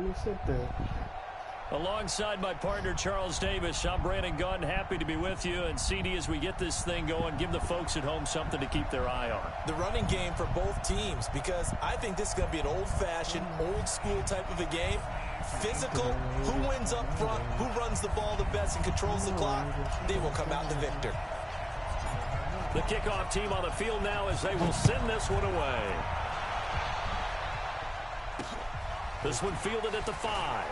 me sit there. Alongside my partner, Charles Davis, I'm Brandon Gunn. Happy to be with you. And, CD, as we get this thing going, give the folks at home something to keep their eye on. The running game for both teams, because I think this is going to be an old-fashioned, old-school type of a game. Physical, who wins up front, who runs the ball the best and controls the clock, they will come out the victor. The kickoff team on the field now as they will send this one away. This one fielded at the 5.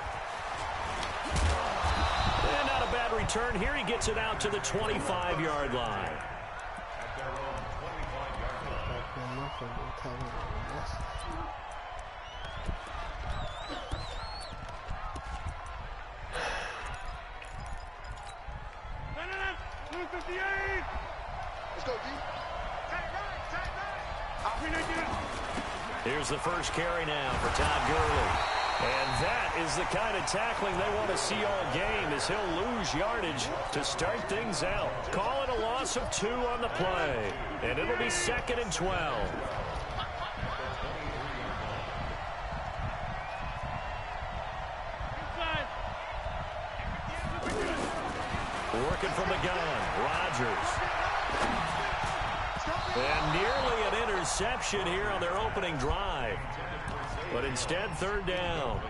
And not a bad return here. He gets it out to the 25-yard line. Let's go, D. Here's the first carry now for Todd Gurley. And that is the kind of tackling they want to see all game, as he'll lose yardage to start things out. Call it a loss of 2 on the play. And it'll be 2nd and 12. Working from the gun, Rodgers. And nearly an interception here on their opening drive. But instead, 3rd down.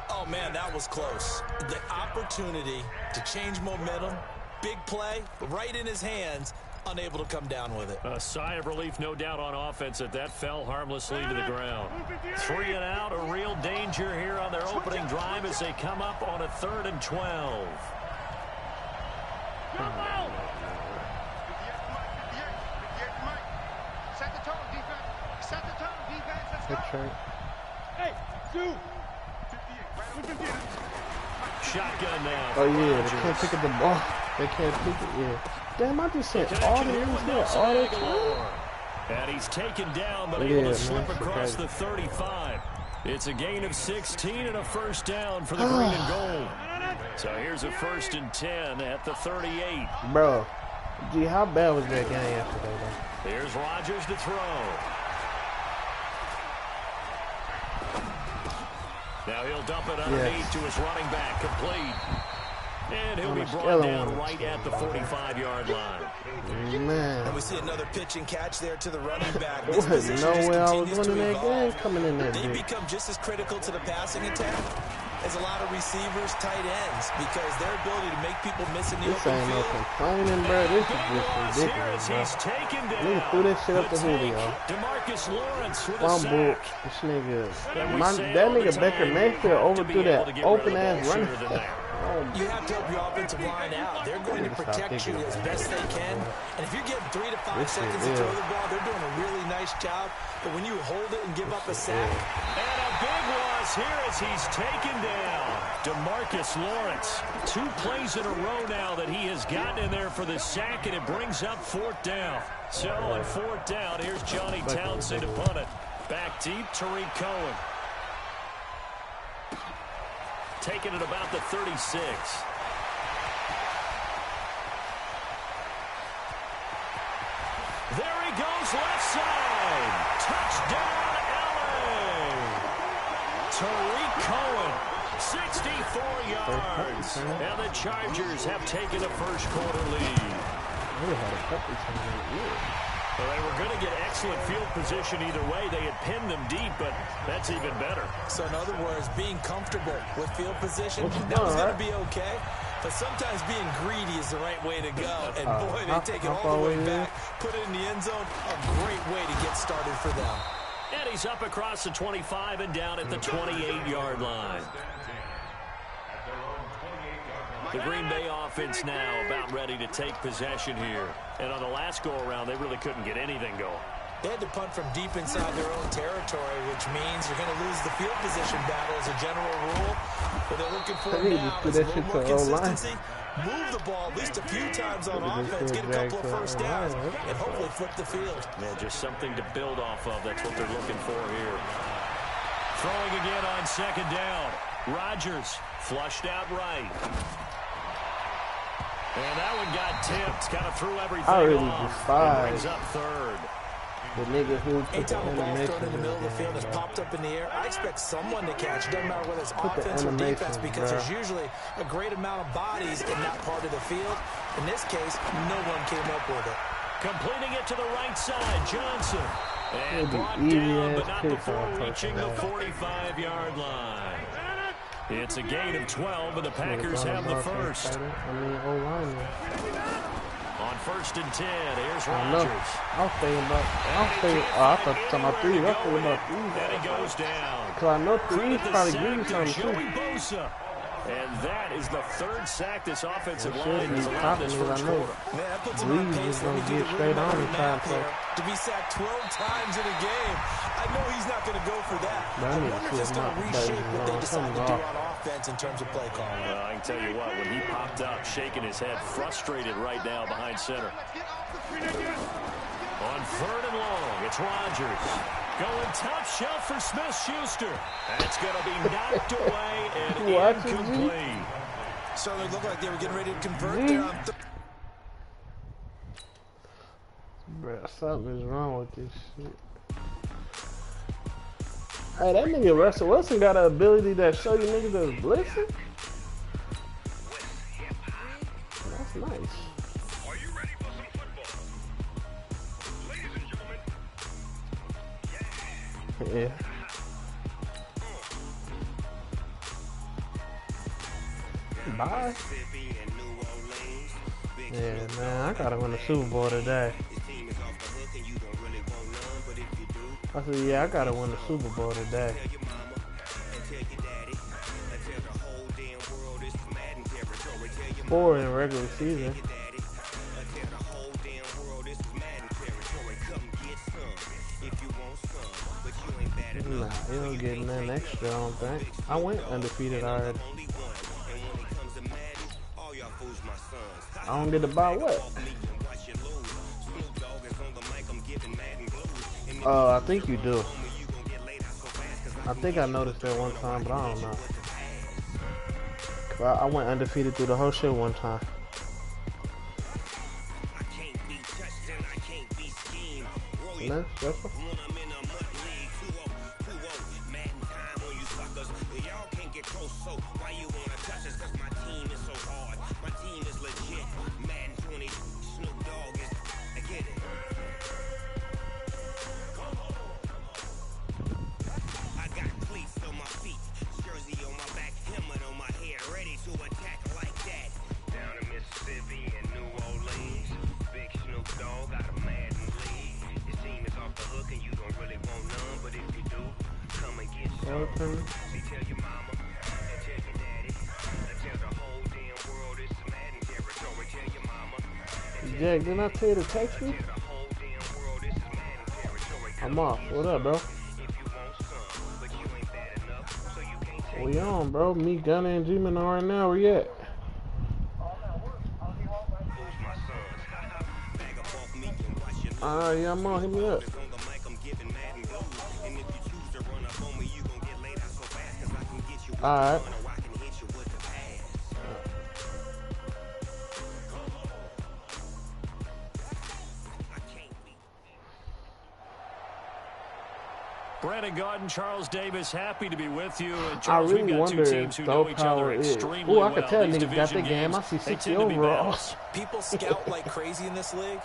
Oh, man, that was close. The opportunity to change momentum, big play, right in his hands, unable to come down with it. A sigh of relief, no doubt, on offense that fell harmlessly to the ground. 3 and out, a real danger here on their opening drive as they come up on a 3rd and 12. Hey, dude. Shotgun now. Oh yeah, they can't pick up the ball. They can't pick it. Yeah. Damn, I just said all there time. And he's taken down, but able to slip across the 35. It's a gain of 16 and a 1st down for the green and gold. So here's a 1st and 10 at the 38. Bro, gee, how bad was that game yesterday, though? Here's Rodgers to throw. Now he'll dump it underneath to his running back, complete. And he'll be brought down right at the 45-yard line. Man. And we see another pitch and catch there to the running back. There was no way I was winning that game coming in there. They become just as critical to the passing attack as a lot of receivers, tight ends, because their ability to make people miss in the open field. This ain't no complaining, bro. This is just ridiculous, bro. Nigga threw that shit up the Julio. DeMarcus Lawrence with a fumble. sack. This nigga, that nigga Baker Mayfield overthrew that open-ass running back. You have to help your offensive line out. They're going to protect you as best they can. And if you're getting 3 to 5 seconds to throw the ball, they're doing a really nice job. But when you hold it and give up a sack. And a big loss here as he's taken down. DeMarcus Lawrence. 2 plays in a row now that he has gotten in there for the sack, and it brings up 4th down. So on 4th down, here's Johnny Townsend to punt it. Back deep, Tariq Cohen. Taking it about the 36. There he goes, left side. Touchdown, LA. Tariq Cohen, 64 yards. And the Chargers have taken a first-quarter lead. Well, they were going to get excellent field position either way. They had pinned them deep, but that's even better. So, in other words, being comfortable with field position, that was going to be okay. But sometimes being greedy is the right way to go. And, boy, they take it all the way back, put it in the end zone. A great way to get started for them. And he's up across the 25 and down at the 28-yard line. The Green Bay offense now about ready to take possession here. And on the last go-around, they really couldn't get anything going. They had to punt from deep inside their own territory, which means you're going to lose the field position battle as a general rule. What they're looking for now is a little more consistency. Move the ball at least a few times on offense, get a couple of first downs, and hopefully flip the field. Yeah, just something to build off of. That's what they're looking for here. Throwing again on 2nd down. Rodgers flushed out right. And that one got tipped, kind of threw everything off. Despise. Brings up 3rd. The nigga who put the Anytime a ball thrown animation in the middle of the field in, is popped up in the air, I expect someone to catch. It doesn't matter whether it's Put the offense or defense, animation, because bro. there's usually a great amount of bodies in that part of the field. In this case, no one came up with it. Completing it to the right side, Johnson. And It'd be brought easy down, as but not pick before off reaching the that. 45-yard line. It's a gain of 12, and the Packers have the first. I mean, O-line. On 1st and 10, here's I know. Rodgers. I was thinking about, I thought talking about threes. I was thinking about threes. And he goes down. Because I know threes Credit the probably sack give you to something too. Joey Bosa. And that is the third sack this offensive It line should be has allowed popping this because I first know quarter. Man, that puts him on Breeze pace is for him going to to do get the straight on rudimentary in time. math So here. To be sacked 12 times in a game, I know he's not going to go for that. But I I need to wonder see if it's him going out to the reshape what they base. decide to do Something's on offense in terms of play calling. Well, I can tell you what, when he popped up, shaking his head, frustrated right now behind center. On 3rd and long, it's Rodgers. Going top shelf for Smith-Schuster. That's going to be knocked away and incomplete. Certainly looked like they were getting ready to convert there on Bruh, something is wrong with this shit. Hey, that nigga Russell Wilson got an ability that show you niggas that's blitzing. That's nice. Are you ready for some football? Ladies and gentlemen, Yeah. Bye. Yeah, man, I gotta win the Super Bowl today. I said, yeah, I gotta win the Super Bowl today. 4 in regular season. Nah, you don't get nothing extra, I don't think. I went undefeated already. I don't get to buy what? I think you do. I think I noticed that one time, but I don't know. 'Cause I went undefeated through the whole shit one time. No, that's what. Jack, didn't I tell you to text me? I'm off. What up, bro? We on, bro. Me, Gunner, and G-Man right now. Where you at? Yeah, I'm on. Hit me up. Alright. Brandon Gaudin, Charles Davis, happy to be with you. And I Charles, really we've got wonder two teams if who know Star each other Power is. extremely Ooh, well. I can tell These niggas got the division game. I games, see they 60 tend to be overall. battles. People scout like crazy in this league,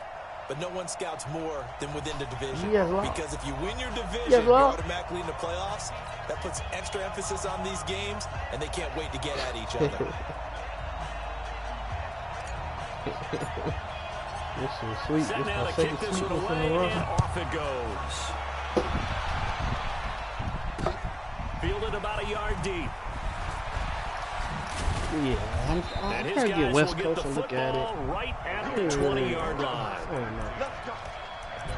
but no one scouts more than within the division. Yes, well. Because if you win your division, Yes, well. you're automatically in the playoffs. That puts extra emphasis on these games, and they can't wait to get at each other. This is sweet. Set This now is to my kick second this one sweetness in away, a row. and off it goes. Fielded about a yard deep. Yeah, I And his gotta guys get West will get Coast the and look at it. football right at the I 20-yard line. I don't know.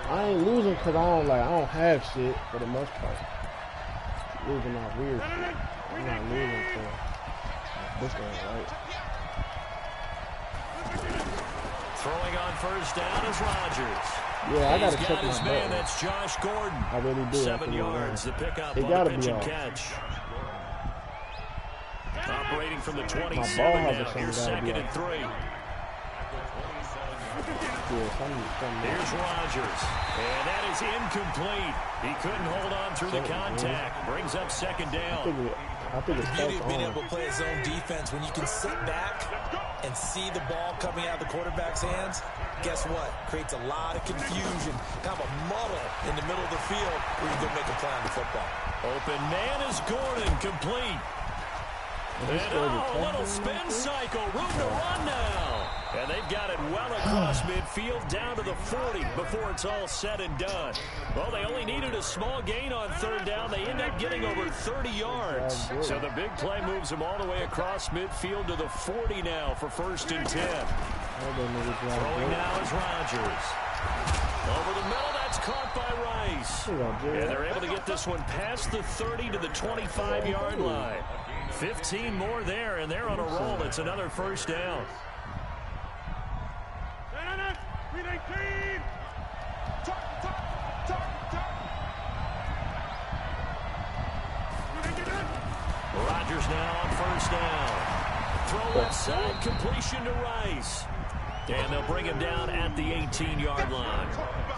I ain't losing because I don't have shit for the most part. Losing off weird shit. I'm not losing for this one, right? Throwing on first down is Rodgers. Yeah, I gotta He's check got his my man, button. that's Josh Gordon. I really do. 7 yards, the pickup It on gotta the be pitch and off. catch. Operating from the ball 27 has now. something Here's gotta be 2nd and off. 3. Here's Rodgers, and that is incomplete. He couldn't hold on through the contact. Brings up second down. I think it's the beauty of being able to play his own defense, when you can sit back and see the ball coming out of the quarterback's hands, guess what? Creates a lot of confusion, kind of a muddle in the middle of the field where you go make a play on the football. Open man is Gordon, complete. And a little spin cycle, room to run now. And they've got it well across midfield down to the 40 before it's all said and done. Well, they only needed a small gain on third down. They end up getting over 30 yards. So the big play moves them all the way across midfield to the 40 now for 1st and 10. Throwing now is Rodgers. Over the middle, that's caught by Rice. And they're able to get this one past the 30 to the 25-yard line. 15 more there, and they're on a roll. It's another 1st down. Rodgers now on 1st down. Throw left side, completion to Rice. And they'll bring him down at the 18-yard line.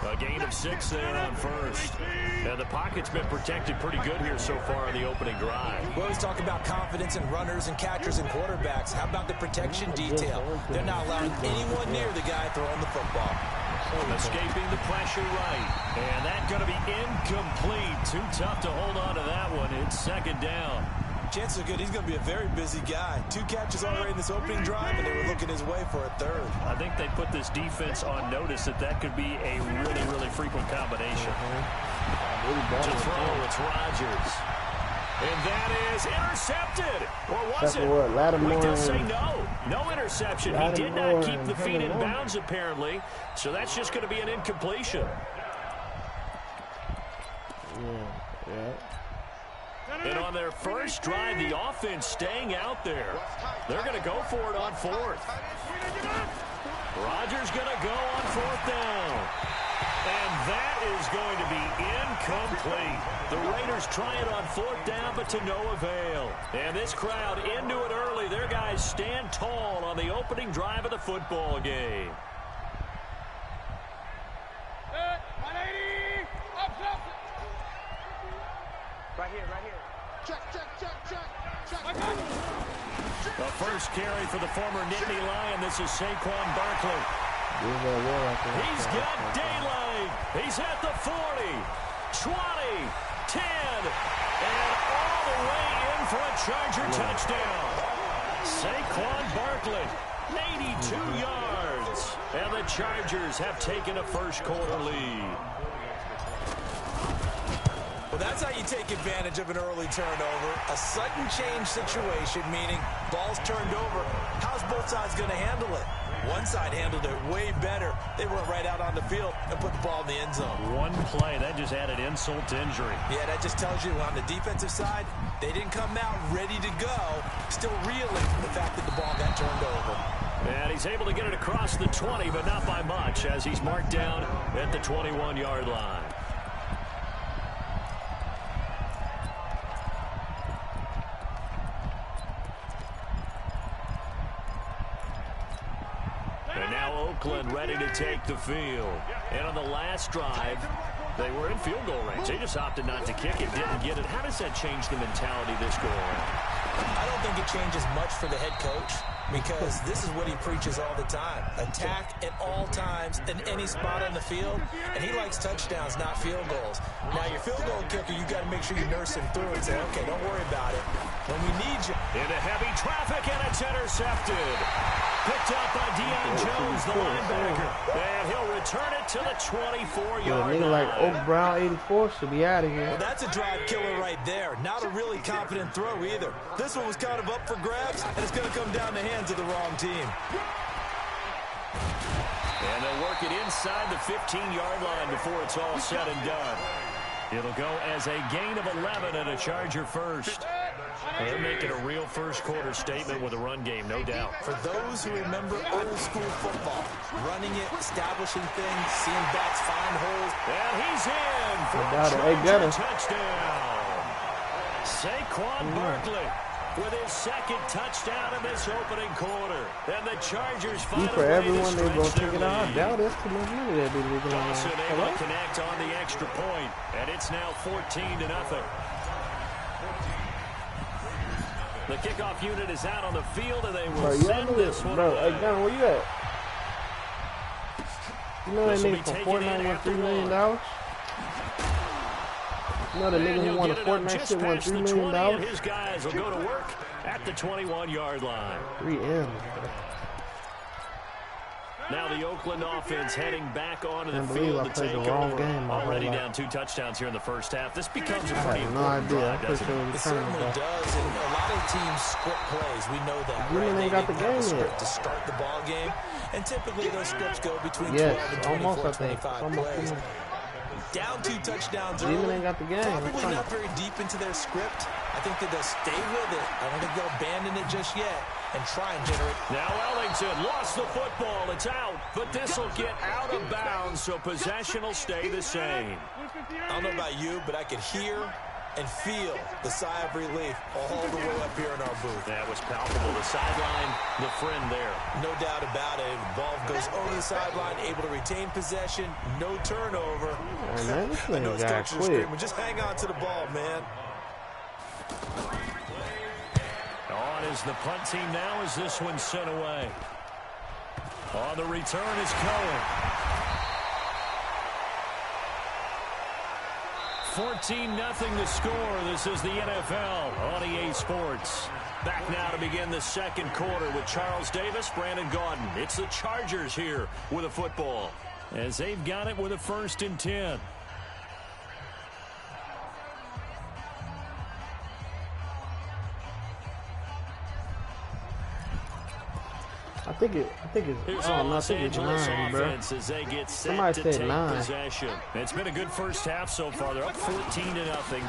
A gain of 6 there on 1st. And the pocket's been protected pretty good here so far on the opening drive. We always talk about confidence in runners and catchers and quarterbacks. How about the protection detail? They're not allowing anyone near the guy throwing the football. Escaping the pressure right. And that's going to be incomplete. Too tough to hold on to that one. It's 2nd down. Chances are good he's going to be a very busy guy. 2 catches already in this opening drive, and they were looking his way for a 3rd. I think they put this defense on notice that could be a really, really frequent combination. To throw, it's Rodgers. And that is intercepted. Or was it? We just say no. No interception. He did not keep the feet in bounds, apparently. So that's just going to be an incompletion. Yeah. And on their first drive, the offense staying out there. They're going to go for it on 4th. Rodgers going to go on 4th down. And that is going to be incomplete. The Raiders try it on 4th down, but to no avail. And this crowd into it early. Their guys stand tall on the opening drive of the football game. Right here. Check. The first carry for the former Nittany Lion. This is Saquon Barkley. He's got daylight. He's at the 40, 20, 10, and all the way in for a Charger touchdown. Saquon Barkley, 82 yards. And the Chargers have taken a first-quarter lead. Well, that's how you take advantage of an early turnover. A sudden change situation, meaning ball's turned over. How's both sides going to handle it? One side handled it way better. They went right out on the field and put the ball in the end zone. One play, that just added insult to injury. Yeah, that just tells you on the defensive side, they didn't come out ready to go, still reeling from the fact that the ball got turned over. And he's able to get it across the 20, but not by much, as he's marked down at the 21-yard line. And now Oakland ready to take the field. And on the last drive, they were in field goal range. They just opted not to kick it, didn't get it. How does that change the mentality this go around? I don't think it changes much for the head coach, because this is what he preaches all the time. Attack at all times in any spot on the field, and he likes touchdowns, not field goals. Now, your field goal kicker, you got to make sure you nurse him through and say, okay, don't worry about it. When we need you. Into heavy traffic, and it's intercepted. Picked up by Deion Jones, the linebacker. And he'll return it to the 24-yard line. Like Oak Brown 84 should be out of here. Well, that's a drive killer right there. Not a really confident throw either. This one was kind of up for grabs, and it's going to come down the hands of the wrong team. And they'll work it inside the 15-yard line before it's all said and done. It'll go as a gain of 11 and a Charger first. They're making a real first-quarter statement with a run game, no doubt. For those who remember old-school football, running it, establishing things, seeing backs find holes. And he's in for a Charger touchdown. Saquon Barkley. with his second touchdown in this opening quarter. And the Chargers find for a way everyone to they gonna stretch take their it out. I lead. doubt it's too much money that be leaving on. Dawson able to connect on the extra point, and it's now 14-0. The kickoff unit is out on the field, and they will send this one away. Hey, Gunner, where you at? You know that nigga from Fortnite won $3 million? You know the nigga who won a Fortnite shit won $3 million? His guys will go to work at the 21-yard line. 3 M's. Now the Oakland offense heading back onto the I believe field I to played take the wrong over. game my whole Already life. down 2 touchdowns here in the first half. This becomes a I pretty had no important idea. I drive, put doesn't you it? in the It certainly tournament. does, and a lot of teams script plays. We know that, Jimmy right? ain't got the They have game a script yet. to start the ball game, and typically those scripts go between Yes, 12 and almost, 24, I think. 25 Almost, plays. almost. Down 2 touchdowns Jimmy early. ain't got the game. Probably It's fine. not very deep into their script. I think that they'll stay with it. I don't think they'll abandon it just yet and try and generate. Now Ellington lost the football. It's out, but this will get out of bounds, so possession will stay the same. I don't know about you, but I could hear and feel the sigh of relief all the way up here in our booth. That was palpable. The sideline, the friend there. No doubt about it. The ball goes over the sideline, able to retain possession, no turnover. Oh, man, this I thing know his got coaches are quick. screaming, just hang on to the ball, man. On is the punt team now as this one's sent away. On the return is Cohen. 14-0 the score. This is the NFL on EA Sports. Back now to begin the second quarter with Charles Davis, Brandon Gaudin. It's the Chargers here with a football as they've got it with a 1st and 10. I think it's, Here's I the don't know, I Los think it's Angeles 9, bro. offense as they get set Somebody to said take 9. possession. It's been a good first half so far. They're up 14-0.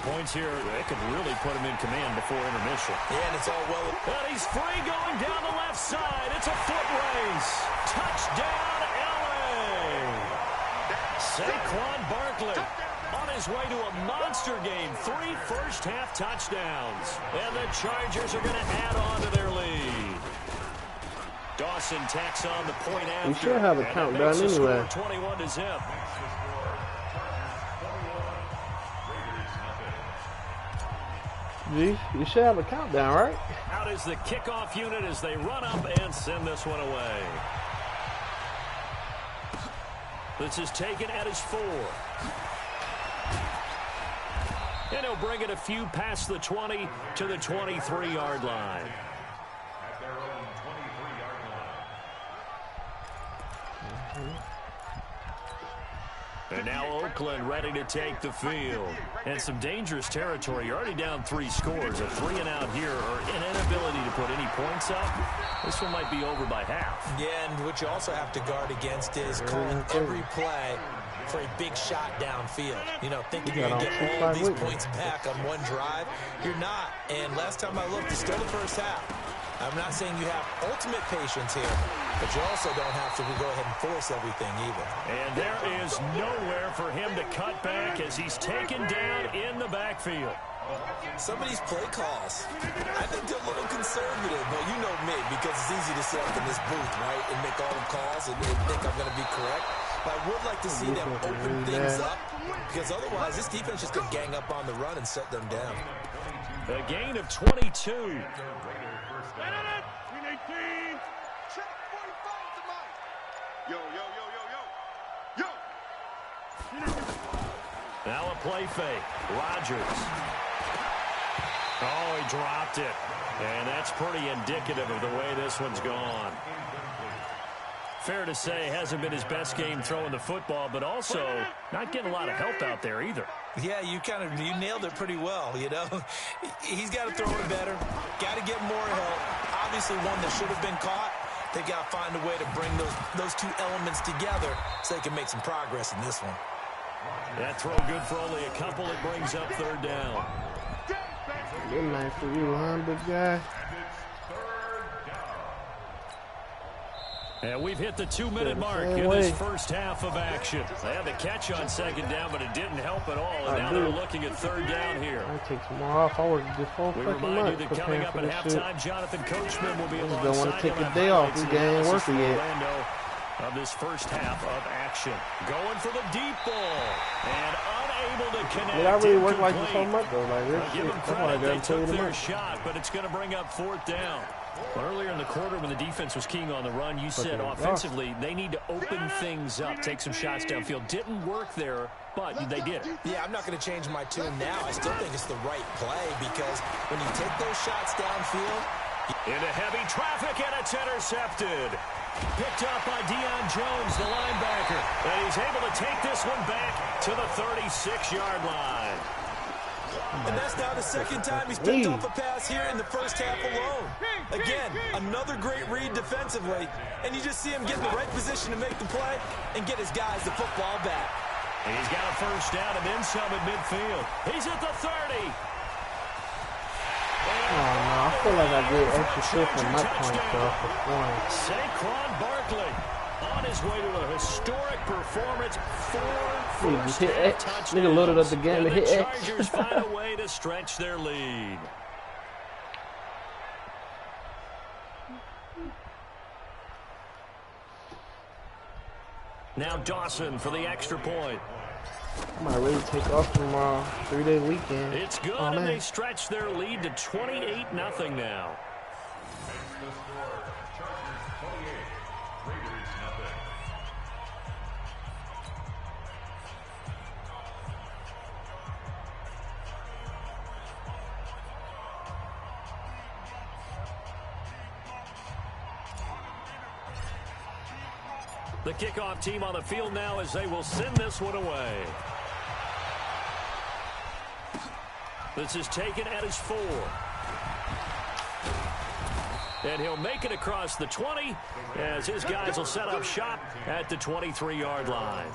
Points here, they could really put them in command before intermission. Yeah, and it's all well. And he's free going down the left side. It's a foot race. Touchdown, LA. Saquon Barkley on his way to a monster game. 3 first-half touchdowns. And the Chargers are going to add on to their lead. Dawson tacks on the point after. We should have a countdown anyway. 21-0. G, you should have a countdown, right? Out is the kickoff unit as they run up and send this one away. This is taken at his 4. And he'll bring it a few past the 20 to the 23-yard line. And now Oakland ready to take the field. And some dangerous territory. You're already down 3 scores. A 3-and-out here or an inability to put any points up. This one might be over by half. Yeah, and what you also have to guard against is calling every play for a big shot downfield. You know, thinking you're going to get all these points back on one drive. You're not. And last time I looked, it's still the first half. I'm not saying you have ultimate patience here, but you also don't have to go ahead and force everything either. And there is nowhere for him to cut back as he's taken down in the backfield. Some of these play calls, I think they're a little conservative, but you know me, because it's easy to sit up in this booth, right, and make all the calls and think I'm going to be correct. But I would like to see them open things up, because otherwise this defense just going to gang up on the run and shut them down. A gain of 22. Now a play fake. Rodgers. Oh, he dropped it. And that's pretty indicative of the way this one's gone. Fair to say, hasn't been his best game throwing the football, but also not getting a lot of help out there either. Yeah, you nailed it pretty well, you know. He's got to throw it better. Got to get more help. Obviously one that should have been caught. They got to find a way to bring those two elements together so they can make some progress in this one. That throw good for only a couple. It brings up 3rd down. Good night for you, huh, big guy? And we've hit the 2-minute mark in this first half of action. They had the catch on second down, but it didn't help at all. And now they're looking at third down here. I take tomorrow off. I work this whole We fucking remind month you that coming up at halftime, Jonathan Coachman will be alongside don't want to take a day off. This game ain't working yet. Of this first half of action. Going for the deep ball. And unable to connect. Did I really work like this whole month, though? Like, this Give shit. them That's why I credit. They got to took their the shot, but it's going to bring up fourth down. Earlier in the quarter when the defense was keying on the run, you said offensively they need to open things up, take some shots downfield. Didn't work there, but they did it. Yeah, I'm not going to change my tune now. I still think it's the right play because when you take those shots downfield. Into heavy traffic, and it's intercepted. Picked up by Deion Jones, the linebacker. And he's able to take this one back to the 36-yard line. And that's now the second time he's picked off a pass here in the first half alone. Again, another great read defensively. And you just see him get in the right position to make the play and get his guys the football back. And he's got a first down and then some at midfield. He's at the 30. Oh, no, I feel like I did extra shit from my point for flying. Saquon Barkley on his way to a historic performance. 4 first-half touchdowns. Nigga loaded up the game and hit the X. Chargers find a way to stretch their lead. Now Dawson for the extra point. I might really take off tomorrow. 3-day weekend. It's good, and they stretch their lead to 28-0 now. The kickoff team on the field now as they will send this one away. This is taken at his 4. And he'll make it across the 20 as his guys will set up shop at the 23-yard line.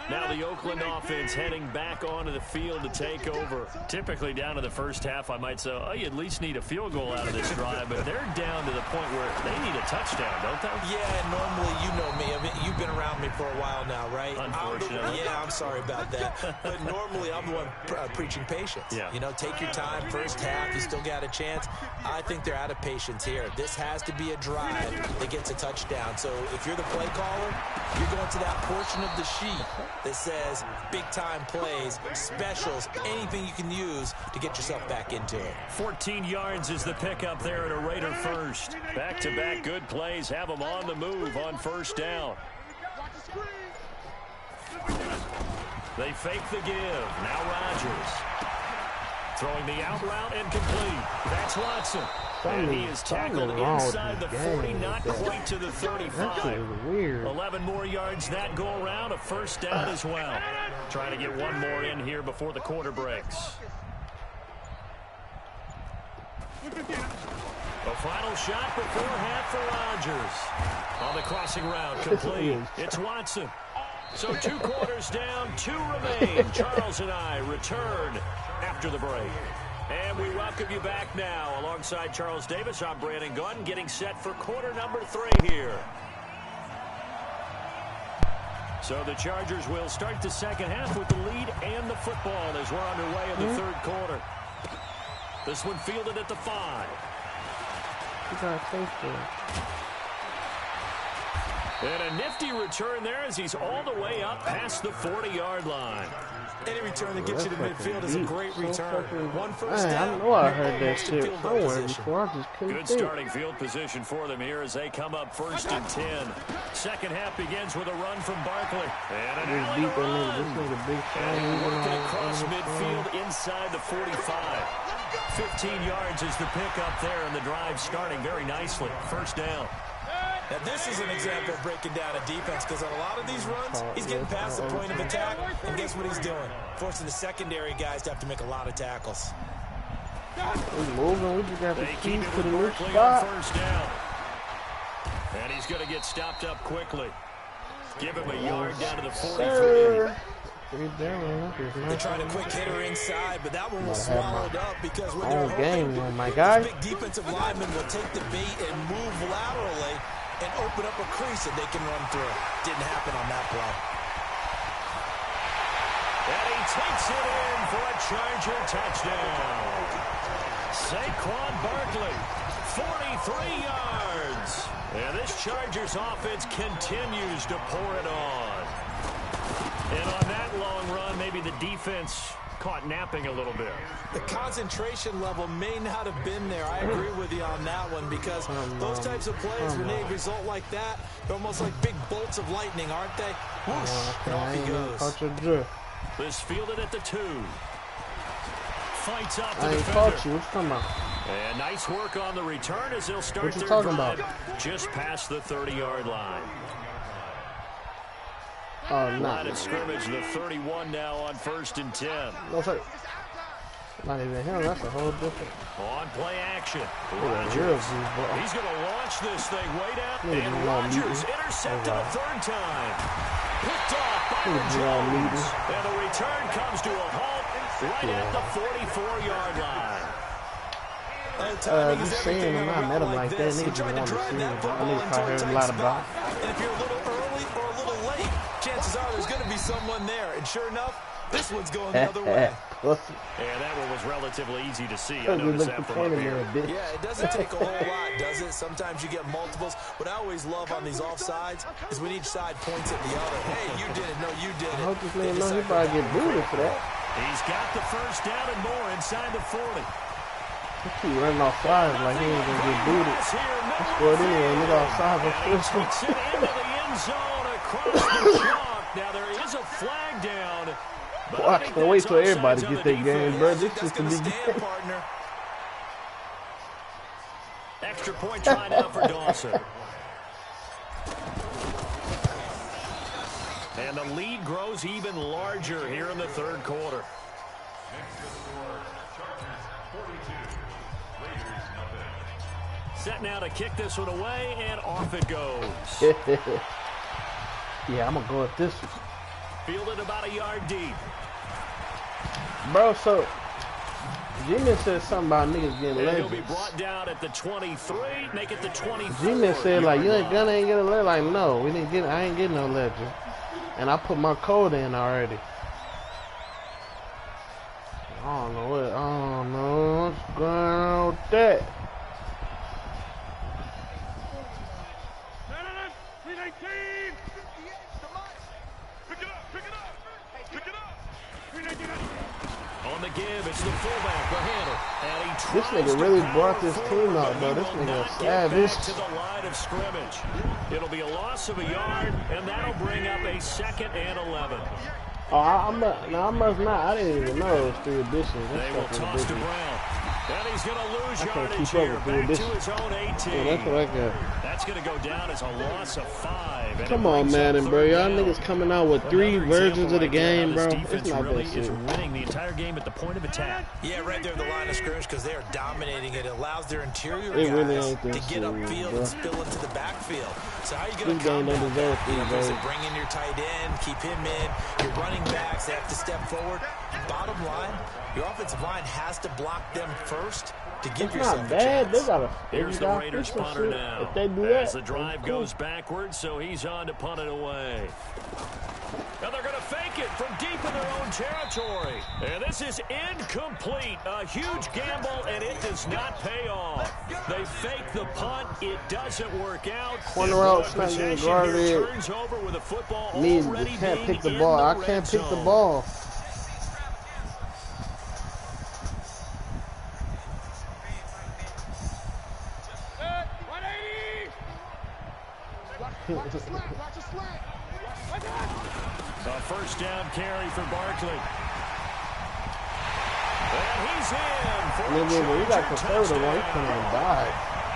Now the Oakland offense heading back onto the field to take over. Typically down to the first half, I might say, oh, you at least need a field goal out of this drive, but they're down to the point where they need a touchdown, don't they? Yeah, and normally, you know me. I mean, you've been around me for a while now, right? Unfortunately. Yeah, I'm sorry about that. But normally, I'm the one preaching patience. Yeah. You know, take your time. First half, you still got a chance. I think they're out of patience here. This has to be a drive that gets a touchdown. So if you're the play caller, you're going to that portion of the sheet that says big-time plays, specials, anything you can use to get yourself back into it. 14 yards is the pickup there at a Raider first. Back-to-back good plays have them on the move on first down. They fake the give. Now Rodgers. Throwing the out route and complete. That's Watson. And he is tackled inside the 40, not quite to the 35. Weird. 11 more yards that go around, a first down as well. Trying to get one more in here before the quarter breaks. A final shot before half for Rodgers. On the crossing route, complete. It's Watson. So 2 quarters down, 2 remain. Charles and I return after the break. And we welcome you back now. Alongside Charles Davis, I'm Brandon Gunn, getting set for quarter number 3 here. So the Chargers will start the second half with the lead and the football as we're underway in the third quarter. This one fielded at the 5. And a nifty return there as he's all the way up past the 40-yard line. Any return that gets you to midfield is a great return. One first down. I know I heard that shit somewhere before. I just couldn't Good starting field position for them here as they come up first and 10. Second half begins with a run from Barkley. And an alley run. Working across midfield inside the 45. 15 yards is the pickup there, and the drive starting very nicely. First down. Now, this is an example of breaking down a defense because on a lot of these runs, he's getting past the point of attack, and guess what he's doing? Forcing the secondary guys to have to make a lot of tackles. We're moving. We just got the keys to the new Barkley spot. on first down. And he's going to get stopped up quickly. Give him a yard down to the 43. They tried a quick hitter inside, but that one was swallowed up because when they're game, open, my guy. big defensive linemen will take the bait and move laterally and open up a crease that they can run through. Didn't happen on that play. And he takes it in for a Charger touchdown. Saquon Barkley, 43 yards. And this Chargers offense continues to pour it on. And on that long run, maybe the defense caught napping a little bit. The concentration level may not have been there. I agree with you on that one because those types of plays, when they result like that, they're almost like big bolts of lightning, aren't they? Whoosh, and off he goes. This fielded at the 2. Fights off the I ain't defender. caught you. What's coming on? And nice work on the return as they'll start What you their talking drive about? just past the 30-yard line. Oh, no. Line of scrimmage, the 31 now on 1st and 10. No, sir. Not even him. That's a whole different. On play action. Rogers. He's going to launch this thing way down. And Rogers intercepted a 3rd time. Picked off by Jones. And the return comes to a halt right at the 44-yard line. Just saying when I met him like that, niggas just want to see him. I need to heard a lot about. And if you're a little early or a little late, chances are there's going to be someone there. And sure enough, this one's going the other way. And that one was relatively easy to see. I noticed that from up here. Yeah, it doesn't take a whole lot, does it? Sometimes you get multiples. What I always love on these offsides is when each side points at the other. Hey, you did it. No, you did it. I hope this nigga knows he probably get booted for that. He's got the 1st down and more inside the 40. He keep running off sides like he ain't gonna get booted. I scored anyway. Nigga off sides. Takes it into the end zone across the chalk. Now there is a flag down. Well, I can't wait till everybody get their game, bro. This is the beginning. Extra point try now for Dawson. And the lead grows even larger here in the 3rd quarter. Set now to kick this one away, and off it goes. Yeah, I'm going to go with this one. Fielded about a yard deep. Bro, so G-Man said something about niggas getting legends. He'll be brought down at the 23, make it the 24. G-Man said like, you ain't gonna get a legend. Like, no, I ain't getting no legend. And I put my code in already. I don't know what's going on with that. On the give, it's the fullback, the handle. And he this nigga really brought this team out, bro. This nigga is savage. To the line of scrimmage. It'll be a loss of a yard, and that'll bring up a 2nd and 11. Oh, I must not. I didn't even know it was 3 additions. They will toss to Brown. And he's going to lose yardage keep up here. with Back this. to his own 18. Yeah, that's what I got. That's going to go down as a loss of 5. And come on, Madden, bro. Y'all niggas coming out with 3 versions of the game, bro. It's not really that shit. is winning the entire game at the point of attack. Yeah, right there at the line of scrimmage because they are dominating it. It allows their interior It really guys ain't that to get serious, upfield bro. and spill into the backfield. So how are you going to This game combat don't deserve that? 3 You know, versions. bring in your tight end, keep him in. Your running backs, they have to step forward. Bottom line, your offensive line has to block them first to give It's yourself not a bad. chance. They got Here's the Raiders punter now. If they do that, as the drive goes backwards, so he's on to punt it away. Now they're going to fake it from deep in their own territory. And this is incomplete. A huge gamble, and it does not pay off. They fake the punt. It doesn't work out. Corner out, sniping, guarded. Turns over with a football Me already can't being pick the in ball. the I red can't pick the zone. ball. A 1st down carry for Barkley. And he's in for a We got Charger conservative one. He touchdown. couldn't even die.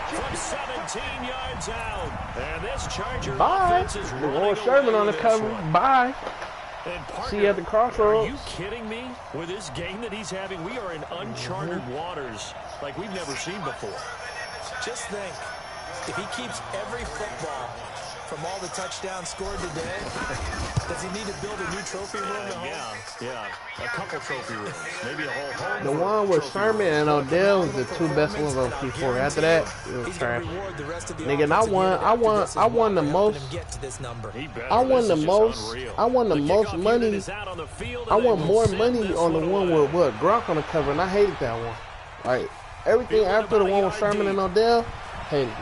From 17 yards out. And this Charger Bye. offense is running Lord Sherman away on the with cover. this one. Bye. And partner, See you at the crossroads. Are you kidding me? With this game that he's having, we are in uncharted waters like we've never seen before. Just think, if he keeps every football from all the touchdowns scored today? Does he need to build a new trophy room at home? Yeah. A couple trophy rooms. Maybe a whole home. The one with Sherman and Odell was the two best ones on P4. After that, it was trash. Nigga, and I won the most. I won the most money. I won more money on the one with what Gronk on the cover, and I hated that one. Like everything after the one with Sherman and Odell, hated it.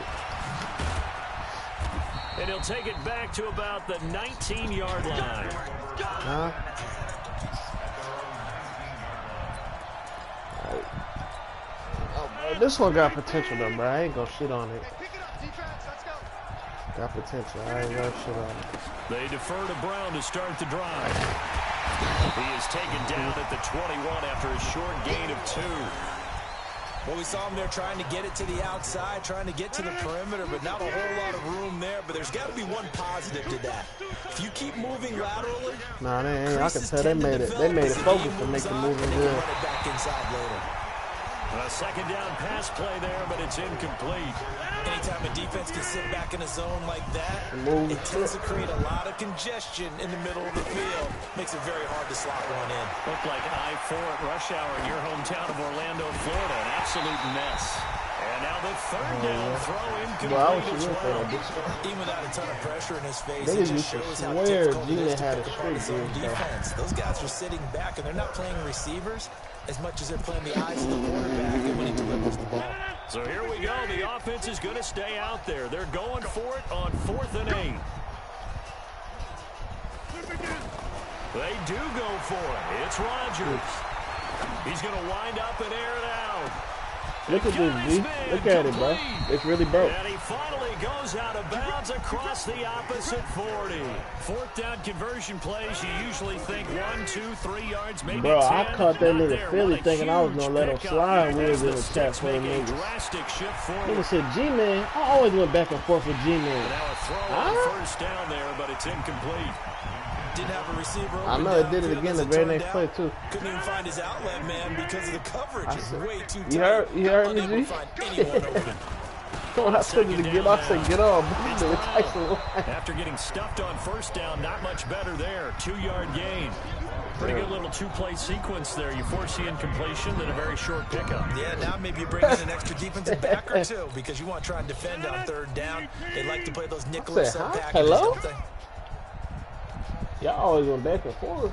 And he'll take it back to about the 19-yard line. Huh? Oh, this one got potential though, bro. I ain't gonna shit on it. Got potential. I ain't gonna shit on it. They defer to Brown to start the drive. He is taken down at the 21 after a short gain of 2. Well, we saw him there trying to get it to the outside, trying to get to the perimeter, but not a whole lot of room there. But there's got to be one positive to that. If you keep moving laterally, nah, they ain't. I can tell they made it. They made it focus to make the moving good. Run it back inside later. A second down pass play there, but it's incomplete. Anytime a defense can sit back in a zone like that, it tends to create a lot of congestion in the middle of the field. Makes it very hard to slot one in. Looked like I-4 at rush hour in your hometown of Orlando, Florida. An absolute mess. And now the third down throw incomplete as well. Even without a ton of pressure in his face, they it just shows how difficult it is to pick apart his own defense. Those guys are sitting back, and they're not playing receivers as much as they're playing the eyes of the quarterback and when he delivers the ball. So here we go. The offense is going to stay out there. They're going for it on 4th and 8. They do go for it. It's Rodgers. He's going to wind up and air it out. Look at this, B. Look at it, bro. It's really broke. And he finally goes out of bounds across the opposite 40. 4th down conversion plays, you usually think 1, 2, 3 yards, maybe bro, 10. I caught that nigga Philly thinking I was going to let him slide. We was in the tap for the niggas. Nigga said, G-Man. I always went back and forth with G-Man. Now a throw on 1st down there, but it's incomplete. Didn't have a receiver. I know it did it again the very next play too. Couldn't even find his outlet man because of the coverage. It's way too tight. You heard me, G? When I told you to get off, I said get off. After getting stuffed on 1st down, not much better there. 2-yard gain. Pretty good little 2-play sequence there. You force the incompletion, then a very short pickup. Yeah, now maybe you bring in an extra defensive back or two because you want to try and defend on 3rd down. They like to play those nickel and sub packages, don't they? Y'all always went back and forth.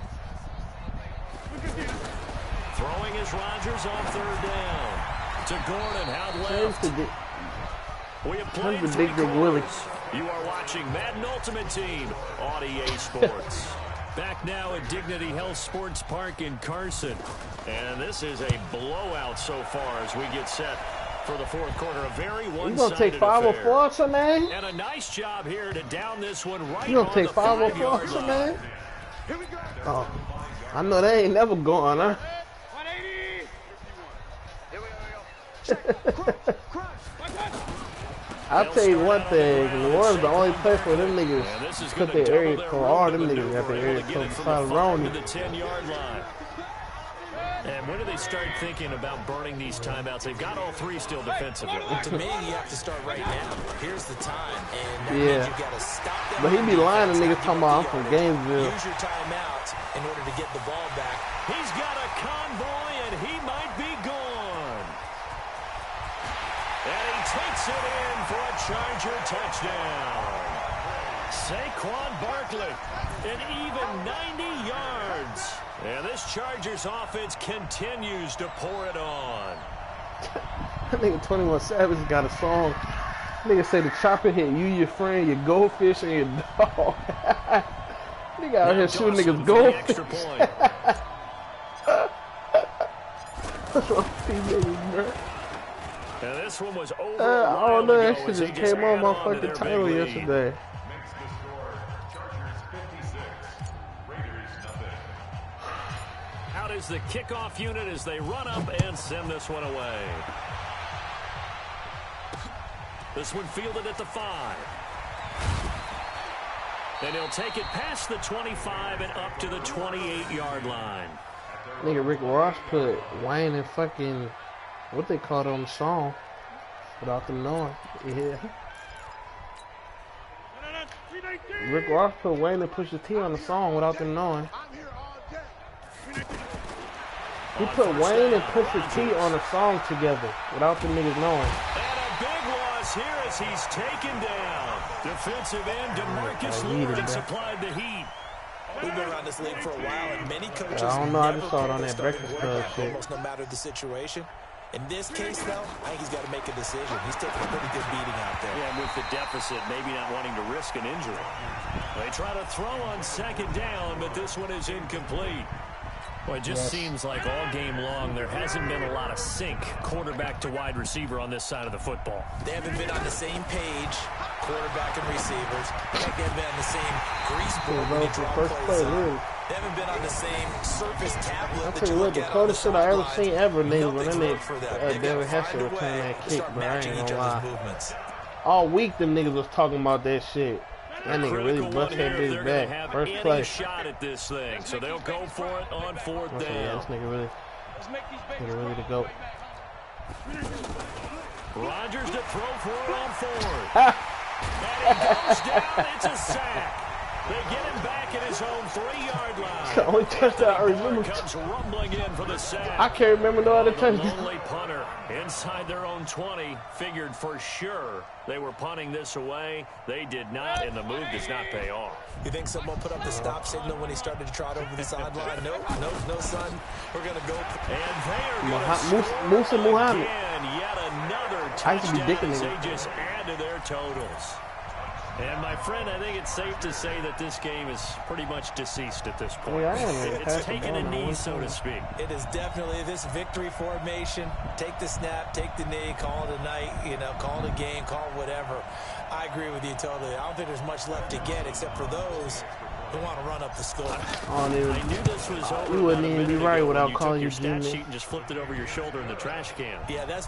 Throwing is Rodgers on 3rd down. To Gordon, out left. We have played 3 quarters. You are watching Madden Ultimate Team on EA Sports. Back now at Dignity Health Sports Park in Carson. And this is a blowout so far as we get set for the 4th quarter. A very one-sided You gonna take 504, man? And a nice job here to down this one right. You gonna take 504, man? Oh, I know they ain't never going, huh? 180. I'll tell you one thing, New Orleans the only place where them niggas put their area code. All them niggas got their area code beside Ronnie. The 10-yard line. And when do they start thinking about burning these timeouts? They've got all 3 still defensively. To me, you have to start right now. Here's the time. And that yeah. means you gotta stop that. But he be lying to niggas talking about I'm from Gainesville. Use your timeout in order to get the ball back. He's got a convoy, and he might be gone. And he takes it in for a Charger touchdown. Saquon Barkley, an even 90 yards. And this Chargers offense continues to pour it on. That nigga 21 Savage got a song. Nigga say the chopper hit you, your friend, your goldfish, and your dog. Nigga out here shooting niggas goldfish. And this one was over. I don't know, that shit just came on my fucking title yesterday. Out is the kickoff unit as they run up and send this one away. This one fielded at the 5. And he'll take it past the 25 and up to the 28-yard line. Nigga Rick Ross put Wayne in fucking, what they call it on the song, without them knowing. Yeah. Rick Ross put Wayne and Pusha T on the song without them knowing. He put Wayne and Pusha T on a song together without the niggas knowing. And a big loss here as he's taken down. Defensive end DeMarcus Lawrence applied the heat. We've been around this league for a while, and many coaches I don't know, I just saw it on that Breakfast Club shit. Almost no matter the situation. In this case, though, I think he's got to make a decision. He's taking a pretty good beating out there. Yeah, and with the deficit, maybe not wanting to risk an injury. They try to throw on second down, but this one is incomplete. Well, it just seems like all game long there hasn't been a lot of sync quarterback to wide receiver on this side of the football. They haven't been on the same page, quarterback and receivers. They haven't been on the same grease board when you draw plays up. They haven't been on the same surface tablet. I'll tell you what, the coldest shit I ever seen ever, niggas, when that nigga David Hester returned that kick, bro. I ain't gonna lie. All week, them niggas was talking about that shit. That nigga really bust that bitch back. First play. Shot at this thing, so they'll go for it on fourth down. Yeah, this nigga really to go. Rodgers to throw for it on fourth. And he goes down. It's a sack. They get him back at his own 3-yard line. The only touchdown I remember. Comes rumbling in for the sack. I can't remember no other touchdown. Lonely punter inside their own 20. Figured for sure they were punting this away. They did not, and the move does not pay off. You think someone put up the stop signal when he started to trot over the sideline? Nope, no, son. We're going to go. And they are going to Musa Muhammad. Yet another I used to be touchdown dicking as him. they just add to their totals. And my friend, I think it's safe to say that this game is pretty much deceased at this point. It's taken a knee, so to speak. It is definitely this victory formation. Take the snap, take the knee, call it a night, call it a game, call it whatever. I agree with you totally. I don't think there's much left to get except for those who want to run up the score. I knew this was over. You wouldn't even be right without calling you stat Jimmy. sheet and just flipped it over your shoulder in the trash can. Yeah, that's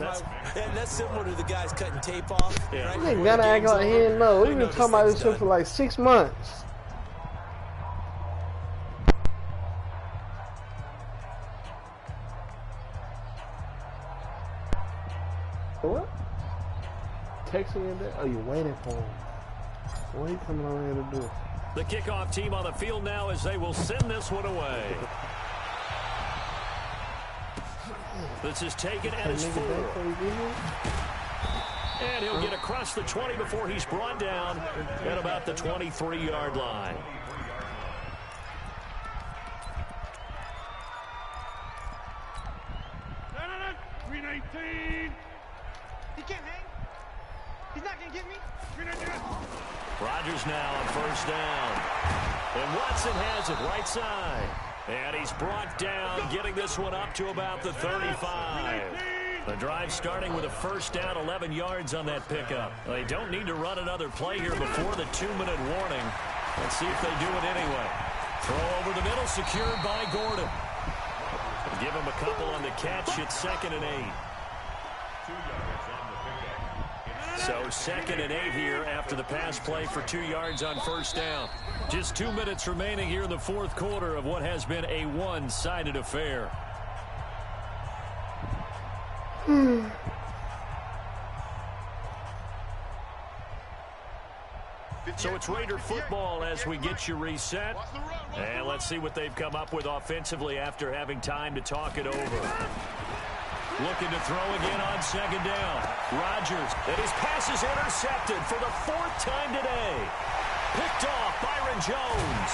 similar to the guys cutting tape off. Yeah. Right? Nigga gotta act like he didn't know. We've been talking about this shit for like 6 months. What? Texting in there? Oh, you waiting for him? What are you coming over here to do? The kickoff team on the field now as they will send this one away. This is taken at his 4. And he'll get across the 20 before he's brought down at about the 23-yard line. He can't hang. He's not going to get me. Rodgers now on first down. And Watson has it right side. And he's brought down, getting this one up to about the 35. The drive starting with a first down, 11 yards on that pickup. They don't need to run another play here before the 2-minute warning. Let's see if they do it anyway. Throw over the middle, secured by Gordon. Give him a couple on the catch. It's 2nd and 8. So 2nd and 8 here after the pass play for 2 yards on first down. Just 2 minutes remaining here in the fourth quarter of what has been a one-sided affair. So it's Raider football as we get you reset. And let's see what they've come up with offensively after having time to talk it over. Looking to throw again on second down. Rodgers, and his pass is intercepted for the 4th time today. Picked off Byron Jones.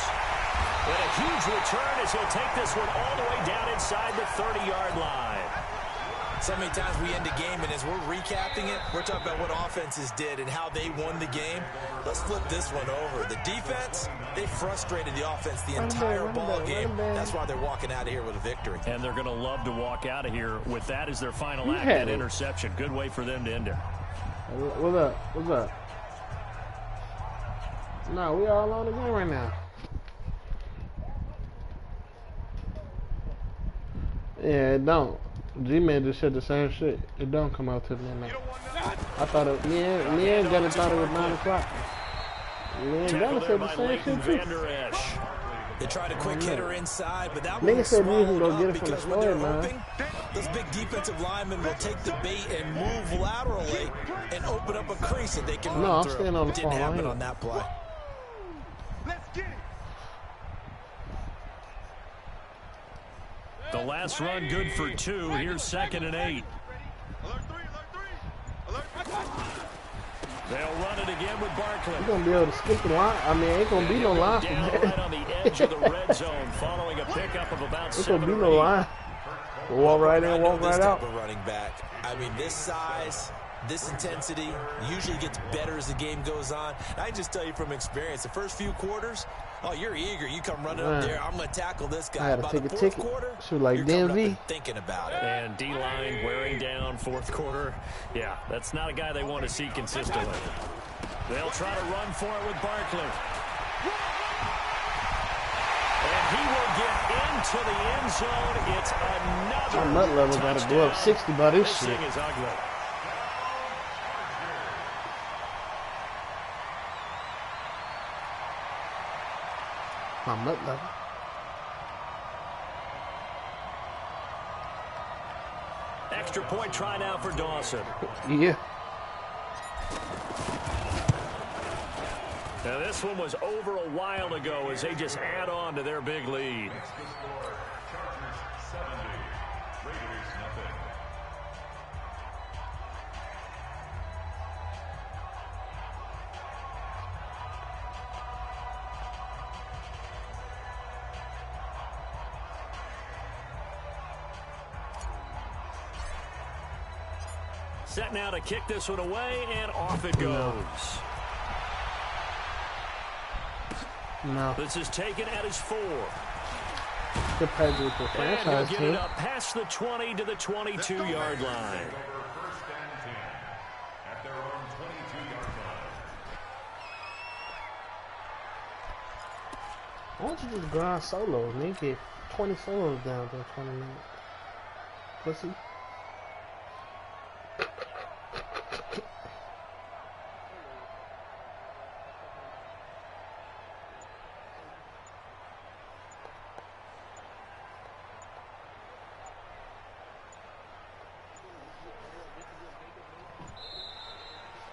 And a huge return as he'll take this one all the way down inside the 30-yard line. So many times we end a game, and as we're recapping it, we're talking about what offenses did and how they won the game. Let's flip this one over. The defense, they frustrated the offense the entire ball game. That's why they're walking out of here with a victory. And they're going to love to walk out of here with that as their final act, that interception. Good way for them to end it. What's up? What's up? No, we all on the game right now. Yeah, it don't. G-Man just said the same shit. It don't come out till midnight. I thought it, me and Gunner thought it was 9 o'clock. Me and Gunner said the same shit too. They tried a quick hitter inside, but that Nigga one said you can go swallowed get up it from the because when they're store, man. hoping, those big defensive linemen will take the bait and move laterally and open up a crease that they can No, run I'm through. staying on the Didn't phone. happen on that play. the last run good for 2. Here's 2nd and 8. Alert 3, alert 3. Alert. They'll run it again with Barkley. You're going to be able to skip the line. I mean, ain't going to be no line from Down there. right on the edge of the red zone following a pickup of about Ain't going 7 to be or no 8. line. Walk right in, walk right out. Running back. I mean, this size, this intensity usually gets better as the game goes on. I can just tell you from experience, the first few quarters, oh, you're eager. You come running up there. I'm going to tackle this guy. I had to By take the a fourth ticket. quarter, Shoot like you're coming up DMV. and thinking about it. And D-line wearing down 4th quarter. Yeah, that's not a guy they want to see consistently. They'll try to run for it with Barkley. And he will get into the end zone. It's another My nut level got to go up 60 by this shit. thing is ugly. My nut level. Extra point try now for Dawson. Yeah. Now this one was over a while ago as they just add on to their big lead. Set now to kick this one away, and off it goes. No. This is taken at his 4. The president for And franchise he'll get team. it up past the 20 to the 22-yard line. Why don't you just grind solos, man? You get 20 solos down to 20 minutes. Pussy.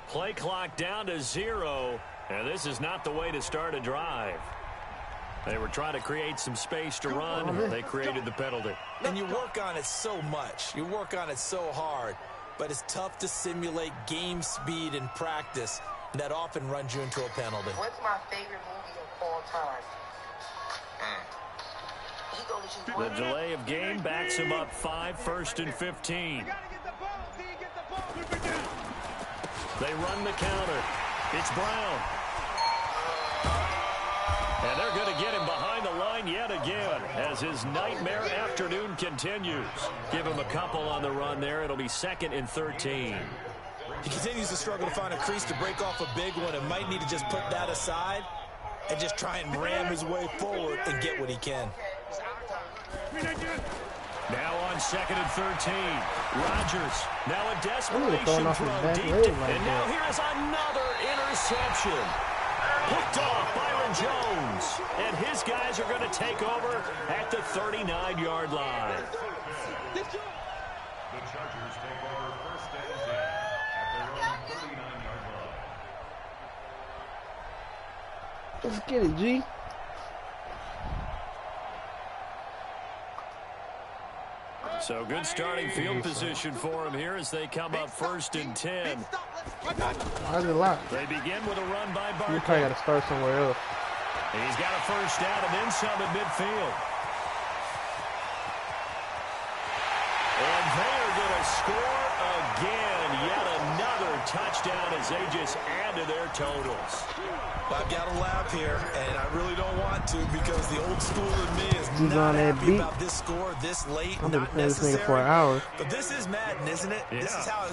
Play clock down to 0, and this is not the way to start a drive. They were trying to create some space to run. They created the penalty. And you work on it so much. You work on it so hard. But it's tough to simulate game speed in practice. And that often runs you into a penalty. What's my favorite movie of all time? The delay of game backs him up 5, 1st and 15. They run the counter. It's Brown. And they're going to get him behind the line yet again as his nightmare afternoon continues. Give him a couple on the run there. It'll be 2nd and 13. He continues to struggle to find a crease to break off a big one and might need to just put that aside and just try and ram his way forward and get what he can. Now on 2nd and 13. Rodgers. Now a desperation throw deep. And now here's another interception. Picked off Byron Jones. And his guys are going to take over at the 39-yard line. The Chargers take over 1st and 10 at their own 39-yard line. Let's get it, G. So good starting field position for him here as they come up 1st and 10. Why is it locked? They begin with a run by You Barkley. probably got to start somewhere else. He's got a 1st down and then some at midfield. And they are going to score again. Yet another touchdown as they just add to their totals. I've got to laugh here, and I really don't want to because the old school in me is He's not on that happy beat. about this score this late. I've been Not playing this nigga necessary. for an hour. But this is Madden, isn't it? Yeah.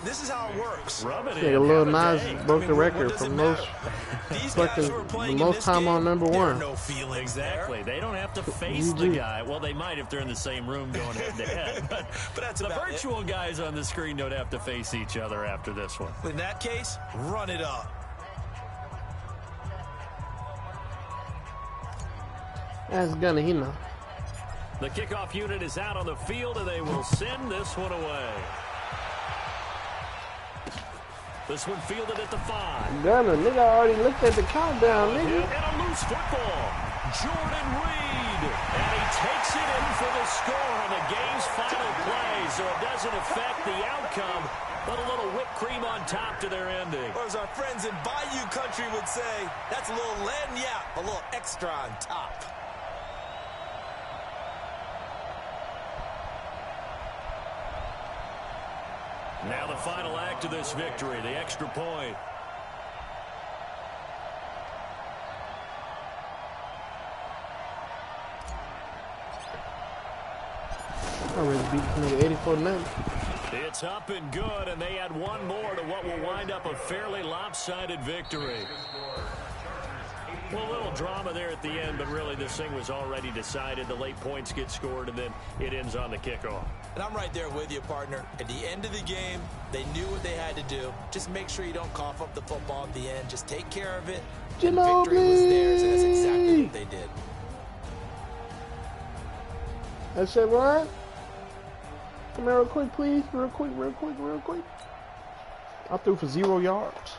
This is how it works. Rub it Yeah, in. Lil Have a Nas day. broke the what record does for it most matter? These fucking guys who are playing the in most this time game, on number there are one. no feelings Exactly. there. They don't have to face the guy. Well, they might if they're in the same room going head-to-head. But that's the about virtual guys on the screen don't have to face each other after this one. In that case, run it up. That's gonna, he know. The kickoff unit is out on the field, and they will send this one away. This one fielded at the 5. Gunner, nigga already looked at the countdown, nigga. And a loose football. Jordan Reed. And he takes it in for the score on the game's final play. So it doesn't affect the outcome, but a little whipped cream on top to their ending. Or as our friends in Bayou Country would say, that's a little lagniappe, a little extra on top. Now the final act of this victory, the extra point. I already beat this nigga 84-0. It's up and good, and they add one more to what will wind up a fairly lopsided victory. Well, a little drama there at the end, but really this thing was already decided. The late points get scored, and then it ends on the kickoff. And I'm right there with you, partner. At the end of the game, they knew what they had to do. Just make sure you don't cough up the football at the end. Just take care of it. The victory was theirs, and that's exactly what they did. That's it, Ryan? Come here real quick, please. Real quick. I threw for 0 yards.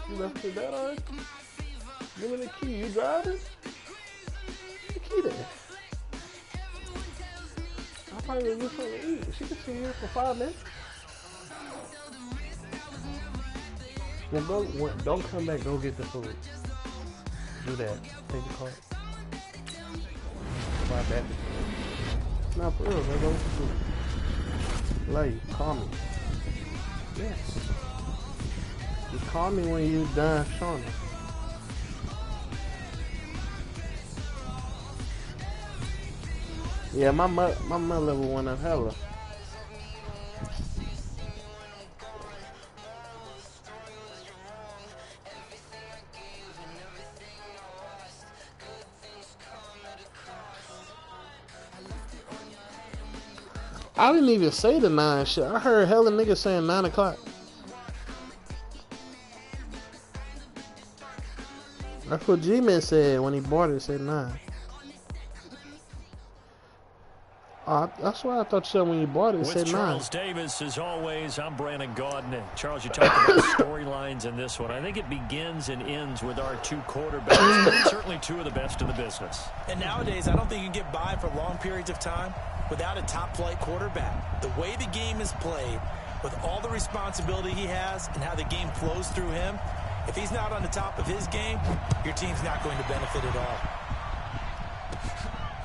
You left with that on? Give me the key. You driving? The key there. I'll probably get something to eat. She can sit here for 5 minutes. Well, don't come back. Go get the food. Do that. Take the cart. Buy back. Not for real. Go get the food. Lay, call me. Yes. You call me when you done, Shauna. Yeah, my mother level went up hella. I didn't even say the 9 shit. I heard hella niggas saying 9 o'clock. That's what G-Man said when he bought it. It said 9. That's why I thought you said when you bought it. It said 9. Charles Davis, as always, I'm Brandon Gaudin. And Charles, you talked about storylines in this one. I think it begins and ends with our 2 quarterbacks. Certainly 2 of the best in the business. And nowadays, I don't think you can get by for long periods of time without a top-flight quarterback. The way the game is played, with all the responsibility he has and how the game flows through him, if he's not on the top of his game, your team's not going to benefit at all.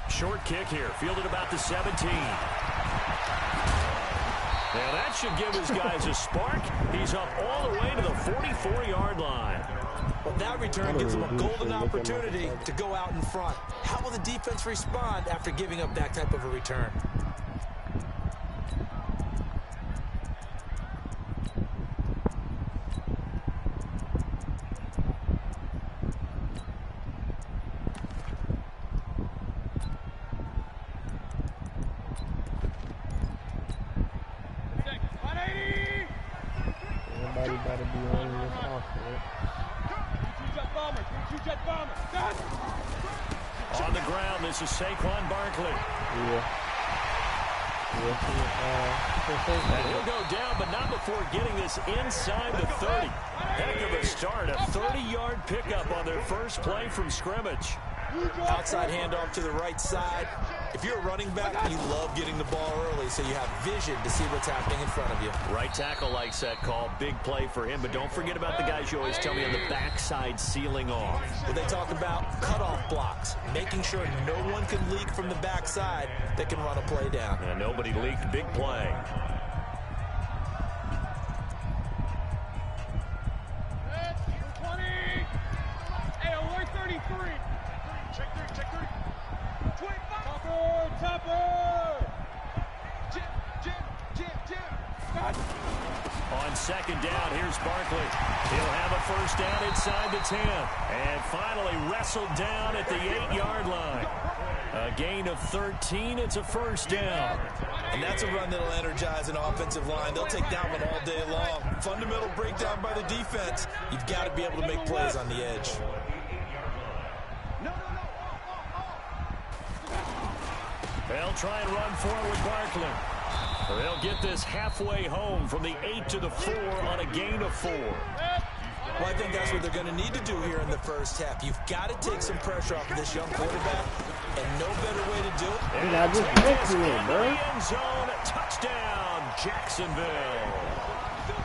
Short kick here, fielded about the 17. Now that should give his guys a spark. He's up all the way to the 44-yard line. Well, that return gives them a golden opportunity to go out in front. How will the defense respond after giving up that type of a return? On the ground, this is Saquon Barkley. And he'll go down, but not before getting this inside the 30. Heck of a start, a 30-yard pickup on their first play from scrimmage. Outside handoff to the right side. If you're a running back, you love getting the ball early so you have vision to see what's happening in front of you. Right tackle likes that call. Big play for him, but don't forget about the guys you always tell me on the backside sealing off. Well, they talk about cutoff blocks, making sure no one can leak from the backside that can run a play down. And nobody leaked. Big play. On second down, here's Barkley. He'll have a first down inside the 10. And finally wrestled down at the 8-yard line. A gain of 13. It's a first down. And that's a run that'll energize an offensive line. They'll take that one all day long. Fundamental breakdown by the defense. You've got to be able to make plays on the edge. And They'll try and run forward with Barkley. They'll get this halfway home from the 8 to the 4 on a gain of 4. Well, I think that's what they're going to need to do here in the first half. You've got to take some pressure off of this young quarterback, and no better way to do it. And I just went to it, bro. End zone, touchdown, Jacksonville.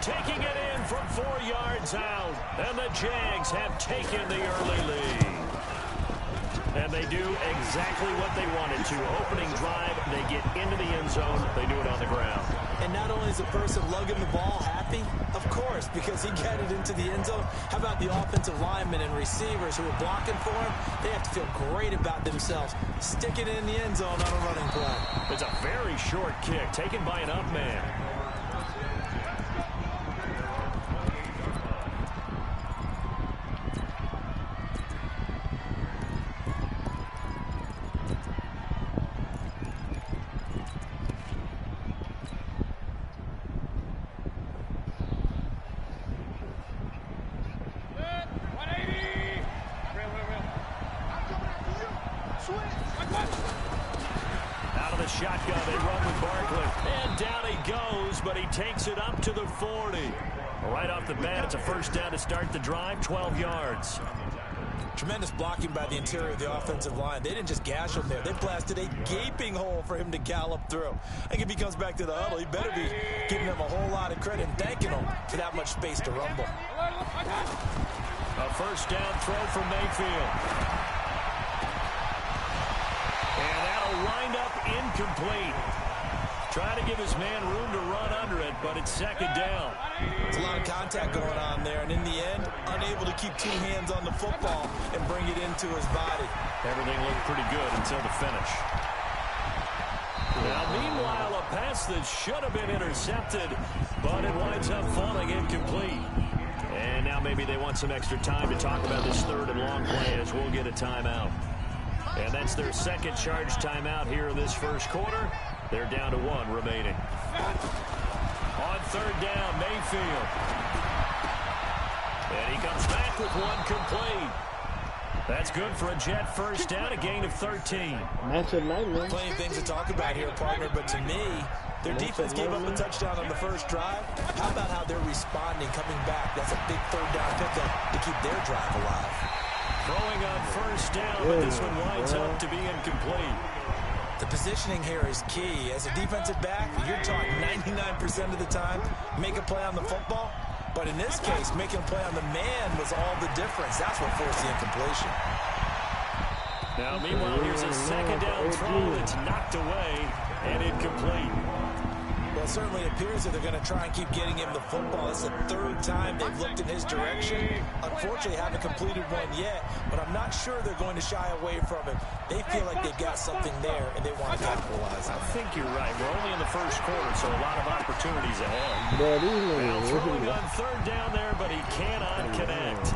Taking it in from 4 yards out, and the Jags have taken the early lead. And they do exactly what they wanted to. Opening drive, they get into the end zone. They do it on the ground. And not only is the person lugging the ball happy, of course, because he got it into the end zone. How about the offensive linemen and receivers who are blocking for him? They have to feel great about themselves. Stick it in the end zone on a running play. It's a very short kick taken by an up man. Out of the shotgun, they run with Barkley. And down he goes, but he takes it up to the 40. Right off the bat, it's a first down to start the drive, 12 yards. Tremendous blocking by the interior of the offensive line. They didn't just gash him there. They blasted a gaping hole for him to gallop through. I think if he comes back to the huddle, he better be giving them a whole lot of credit and thanking them for that much space to rumble. A first down throw from Mayfield. And that'll wind up incomplete. Trying to give his man room to run under it, but it's second down. There's a lot of contact going on there, and in the end, unable to keep two hands on the football and bring it into his body. Everything looked pretty good until the finish. Now, meanwhile, a pass that should have been intercepted, but it winds up falling incomplete. And now maybe they want some extra time to talk about this third and long play as we'll get a timeout. And that's their second charge timeout here in this first quarter. They're down to 1 remaining. On third down, Mayfield. And he comes back with one complete. That's good for a Jet first down, a gain of 13. Matchup nightmare. Plenty of things to talk about here, partner, but to me, their defense gave up a touchdown on the first drive. How about how they're responding, coming back? That's a big third down pickup to keep their drive alive. Throwing on first down, but this one winds up to be incomplete. The positioning here is key. As a defensive back, you're taught 99% of the time, make a play on the football. But in this case, making a play on the man was all the difference. That's what forced the incompletion. Now, meanwhile, here's a second down throw that's knocked away and incomplete. Well, it certainly appears that they're going to try and keep getting him the football. It's the third time they've looked in his direction. Unfortunately, haven't completed one yet, but I'm not sure they're going to shy away from him. They feel like they've got something there, and they want to capitalize on it. I think you're right. We're only in the first quarter, so a lot of opportunities ahead. Well, throwing on third down there, but he cannot connect.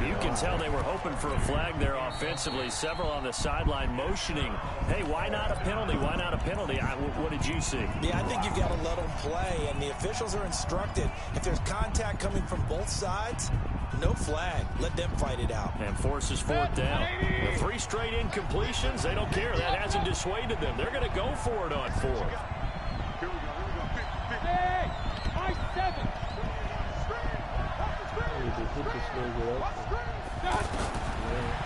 You can tell they were hoping for a flag there offensively. Several on the sideline motioning, hey, why not a penalty? Why not a penalty? What did you see? Yeah, I think you've got to let them play, and the officials are instructed. If there's contact coming from both sides, no flag. Let them fight it out. And forces fourth down. The 3 straight incompletions, they don't care. That hasn't dissuaded them. They're going to go for it on fourth.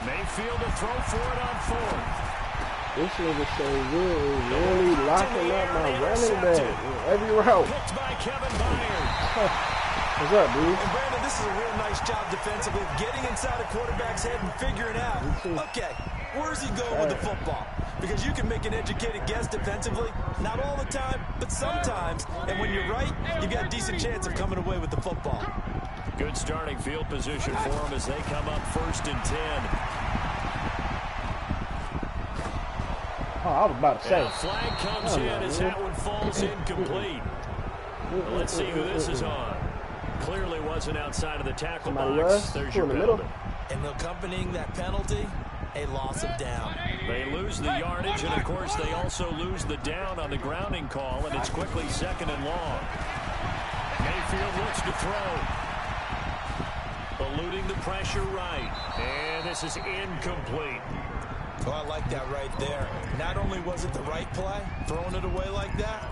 Mayfield to throw for it on fourth. This nigga say really locking up my running back every route. Picked by Kevin Byard. What's up, dude? And Brandon, this is a real nice job defensively of getting inside a quarterback's head and figuring out, okay, where's he going with the football? Because you can make an educated guess defensively, not all the time, but sometimes. And when you're right, you've got a decent chance of coming away with the football. Good starting field position for them as they come up 1st and 10. Oh, I was about to say. And a flag comes in as that one falls incomplete. Well, let's see who this is on. Clearly wasn't outside of the tackle box. There's your penalty. And accompanying that penalty, a loss of down. They lose the yardage, and of course they also lose the down on the grounding call, and it's quickly 2nd and long. Mayfield looks to throw. Eluding the pressure right. And this is incomplete. Oh, I like that right there. Not only was it the right play, throwing it away like that,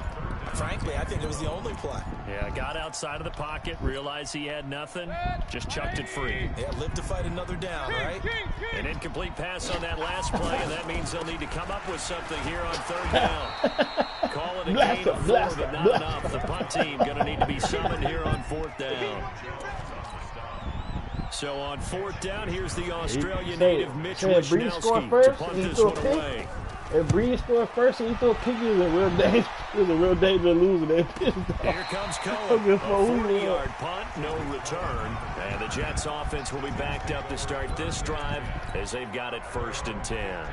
frankly, I think it was the only play. Yeah, got outside of the pocket, realized he had nothing, just chucked it free. Yeah, live to fight another down, right? An incomplete pass on that last play, and that means they'll need to come up with something here on third down. Call it a gain of 4, but not enough. The punt team going to need to be summoned here on fourth down. So on fourth down, here's the Australian native Mitch Wishnowski to punt this one away. If Breeze scored first and he threw a pick, he was a real danger. He was a real danger loser there. Here comes Cohen. A 40-yard punt, no return. And the Jets offense will be backed up to start this drive as they've got it 1st and 10.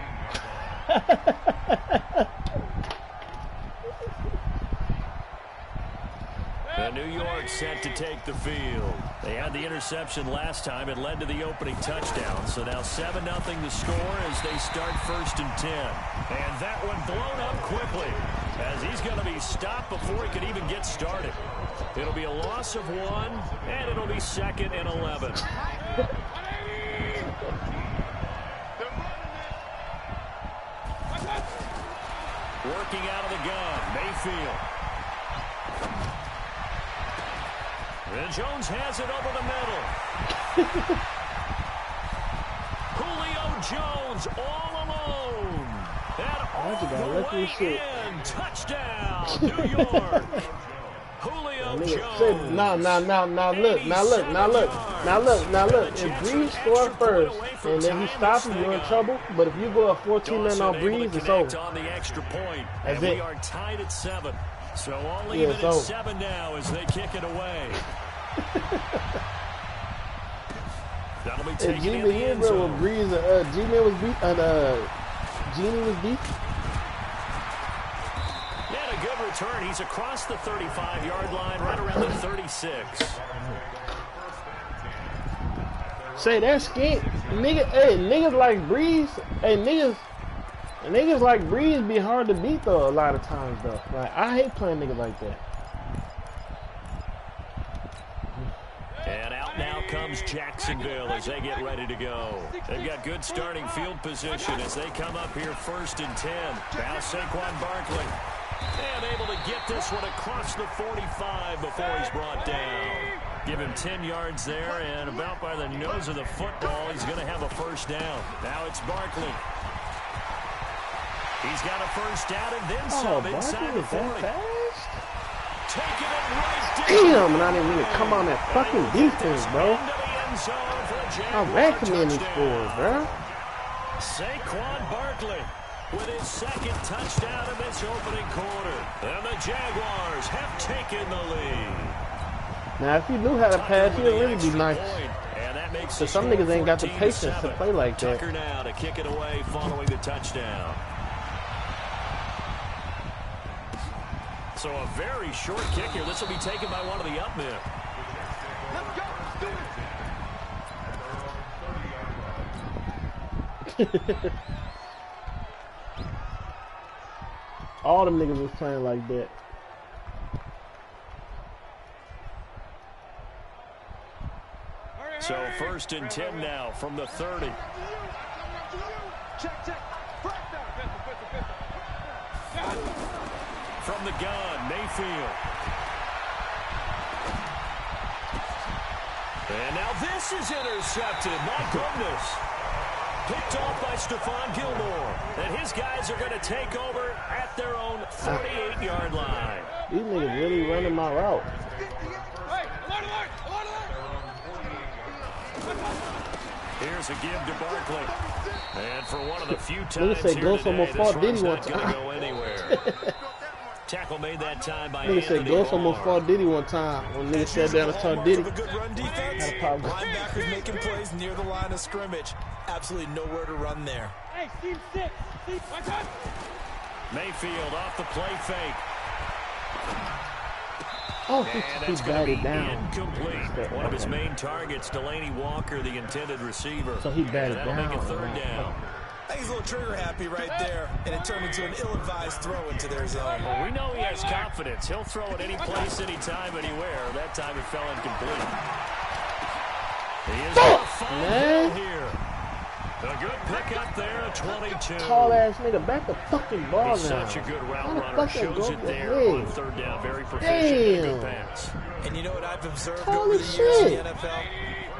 The New York set to take the field. They had the interception last time. It led to the opening touchdown. So now 7-0 the score as they start 1st and 10. And that one blown up quickly as he's going to be stopped before he could even get started. It'll be a loss of 1, and it'll be 2nd and 11. Working out of the gun, Mayfield. And Jones has it over the middle. Julio Jones all alone. And all the way in. Touchdown, New York. Julio Jones. Now look. If Breeze scored first and then he stops him, you're in trouble. But if you go a 14-man on Breeze, it's over. On the extra point, and we are tied at 7. So all even at 7 now as they kick it away. That'll be taken in the end zone. Breeze, G-Man was beat, Genie was beat. Yeah, a good return. He's across the 35-yard line, right around the 36. Say that skin, niggas like Breeze, niggas like Breeze be hard to beat though a lot of times though. Like I hate playing niggas like that. And out now comes Jacksonville as they get ready to go. They've got good starting field position as they come up here 1st and 10. Now Saquon Barkley. And able to get this one across the 45 before he's brought down. Give him 10 yards there, and about by the nose of the football, he's going to have a 1st down. Now it's Barkley. He's got a 1st down and then some inside the 40. Taking it right down. Damn, and I didn't really come on that fucking defense, bro. I recommend these scores, bro. Saquon Barkley with his 2nd touchdown in this opening quarter. And the Jaguars have taken the lead. Now, if you knew how to pass, it would really be nice. So some niggas ain't got the patience to play like that. Tucker now to kick it away following the touchdown. So a very short kick here. This will be taken by one of the up men. All them niggas was playing like that. So 1st and 10 now from the 30. From the gun, Mayfield. And now this is intercepted. My goodness. Picked off by Stephon Gilmore. And his guys are going to take over at their own 48-yard line. These niggas really running my route. Here's a give to Barkley. And for one of the few times say, here go today, this run's run's not not going to go anywhere. Tackle made that time by Nigga said, go almost fought Diddy one time when nigga sat down and saw Diddy. A good run defense. Linebackers making plays near the line of scrimmage. Absolutely nowhere to run there. Hey, Steve 6. Steve, watch out. Mayfield off the play fake. Oh, and he batted down. Incomplete. One of his main targets, Delaney Walker, the intended receiver. So he batted That'll down. make it 3rd down. I think he's a little trigger happy right there, and it turned into an ill-advised throw into their zone. Well, we know he has confidence. He'll throw it any place, anytime, anywhere. That time it fell incomplete. He is going to find here. A good pickup there at 22. Tall ass nigga, back the fucking ball He's down. such a good route How the runner. fuck that Shows go it to there the on head? third down. Very proficient and a good Damn. pass. And you know what I've observed Holy over the years shit. in the NFL?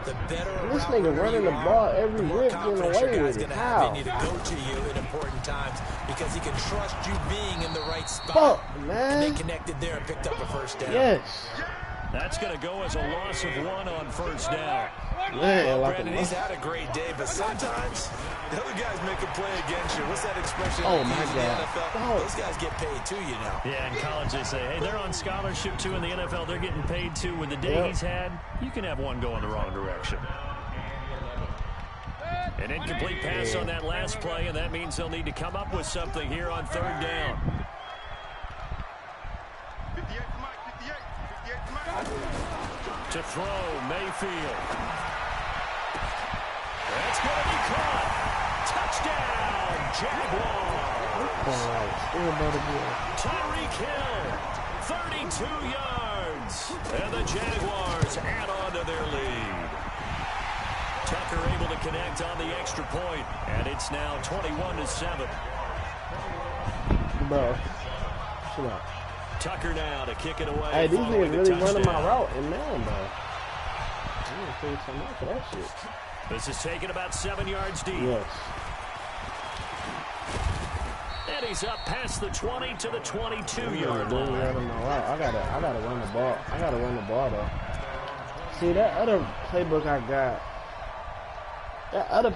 The better a This route nigga runner running you the are, ball every the more rip, getting confidence away your with guy's it. going to have How? in you to go to you in important times because he can trust you being in the right spot. Fuck, And man. they connected there and picked up a first down. Yes. That's going to go as a loss of 1 on first down. Man, like Brandon, he's had a great day, but sometimes the other guys make a play against you. What's that expression? Oh, they my use in God. the NFL? Oh. Those guys get paid too, you know. Yeah, in college they say, hey, they're on scholarship too. In the NFL, they're getting paid too. With the day he's had, you can have one go in the wrong direction. An incomplete pass on that last play, and that means they'll need to come up with something here on third down. 58 to Mike, 58 to Mike. To throw, Mayfield. That's going to be caught. Touchdown, Jaguars. Still about to be Tyreek Hill, 32 yards. And the Jaguars add on to their lead. Tucker able to connect on the extra point, and it's now 21-7. Bro, chill out. Tucker now to kick it away. Hey, these following niggas the really running my touchdown. route, and man, bro. I'm gonna tell you something else for that shit. This is taken about 7 yards deep. Yes. And he's up past the 20 to the 22-yard Really line. running my route. I gotta run the ball. I gotta run the ball though. See that other playbook I got. Got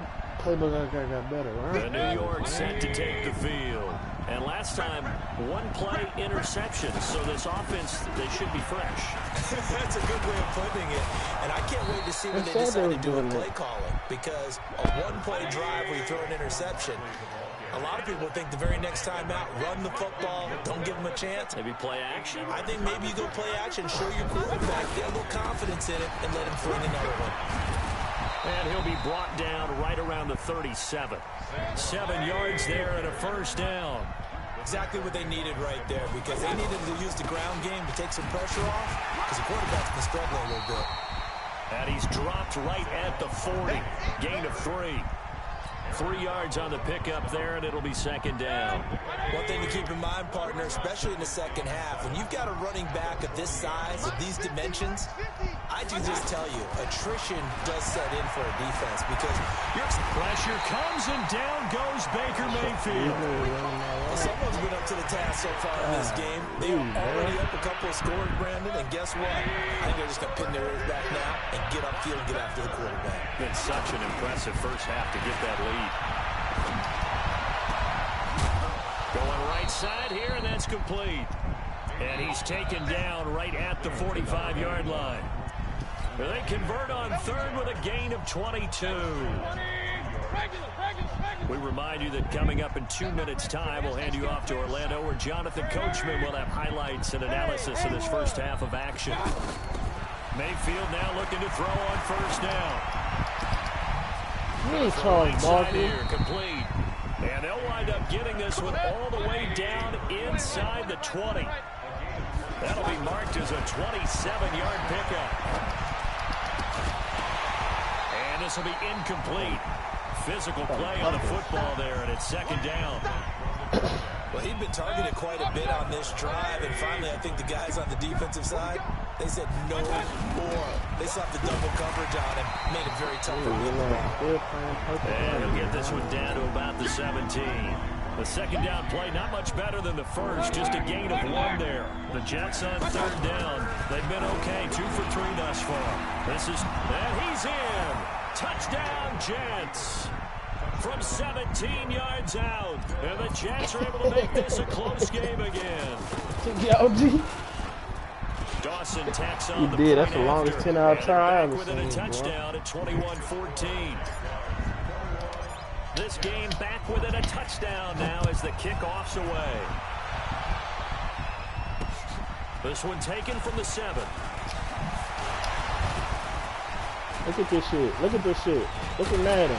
better, right? The New York set to take the field. And last time, one play interception. So this offense, they should be fresh. That's a good way of putting it. And I can't wait to see when they decide to do a play calling. Because a one-play drive where you throw an interception, a lot of people think the very next time out, run the football, don't give them a chance. Maybe play action. I think maybe you go play action, show your quarterback, get a little confidence in it, and let him throw another one. And he'll be brought down right around the 37. 7 yards there and a first down. Exactly what they needed right there, because they needed to use the ground game to take some pressure off, because the quarterback's been struggling a little bit. And he's dropped right at the 40. Gain of 3. 3 yards on the pickup there, and it'll be second down. One thing to keep in mind, partner, especially in the second half, when you've got a running back of this size, of these dimensions, I can just tell you, attrition does set in for a defense because your pressure comes and down goes Baker Mayfield. Well, someone's been up to the task so far in this game. They are already up a couple of scores, Brandon, and guess what? I think they're just going to pin their ears back now and get upfield and get after the quarterback. Been such an impressive first half to get that lead. Going right side here, and that's complete. And he's taken down right at the 45-yard line. They convert on third with a gain of 22. We remind you that coming up in 2 minutes' time, we'll hand you off to Orlando, where Jonathan Coachman will have highlights and analysis of this first half of action. Mayfield now looking to throw on first down. Right side here, complete. And they'll wind up getting this one all the way down inside the 20. That'll be marked as a 27-yard pickup. And this will be incomplete. Physical play on the football there, and it's second down. Well, he'd been targeted quite a bit on this drive, and finally I think the guys on the defensive side, they said no more. They slapped the double coverage on him, made it very tough for him. And he'll get this one down to about the 17. The second down play, not much better than the first, just a gain of 1 there. The Jets on third down. They've been okay, 2 for 3 thus far. And he's in. Touchdown, Jets. From 17 yards out. And the Jets are able to make this a close game again. Dawson tacks on the did. That's the longest 10-hour try I ever within a seen, touchdown at 21-14. This game back within a touchdown now as the kickoff's away. This one taken from the 7. Look at this shit. Look at this shit. Look at Madden.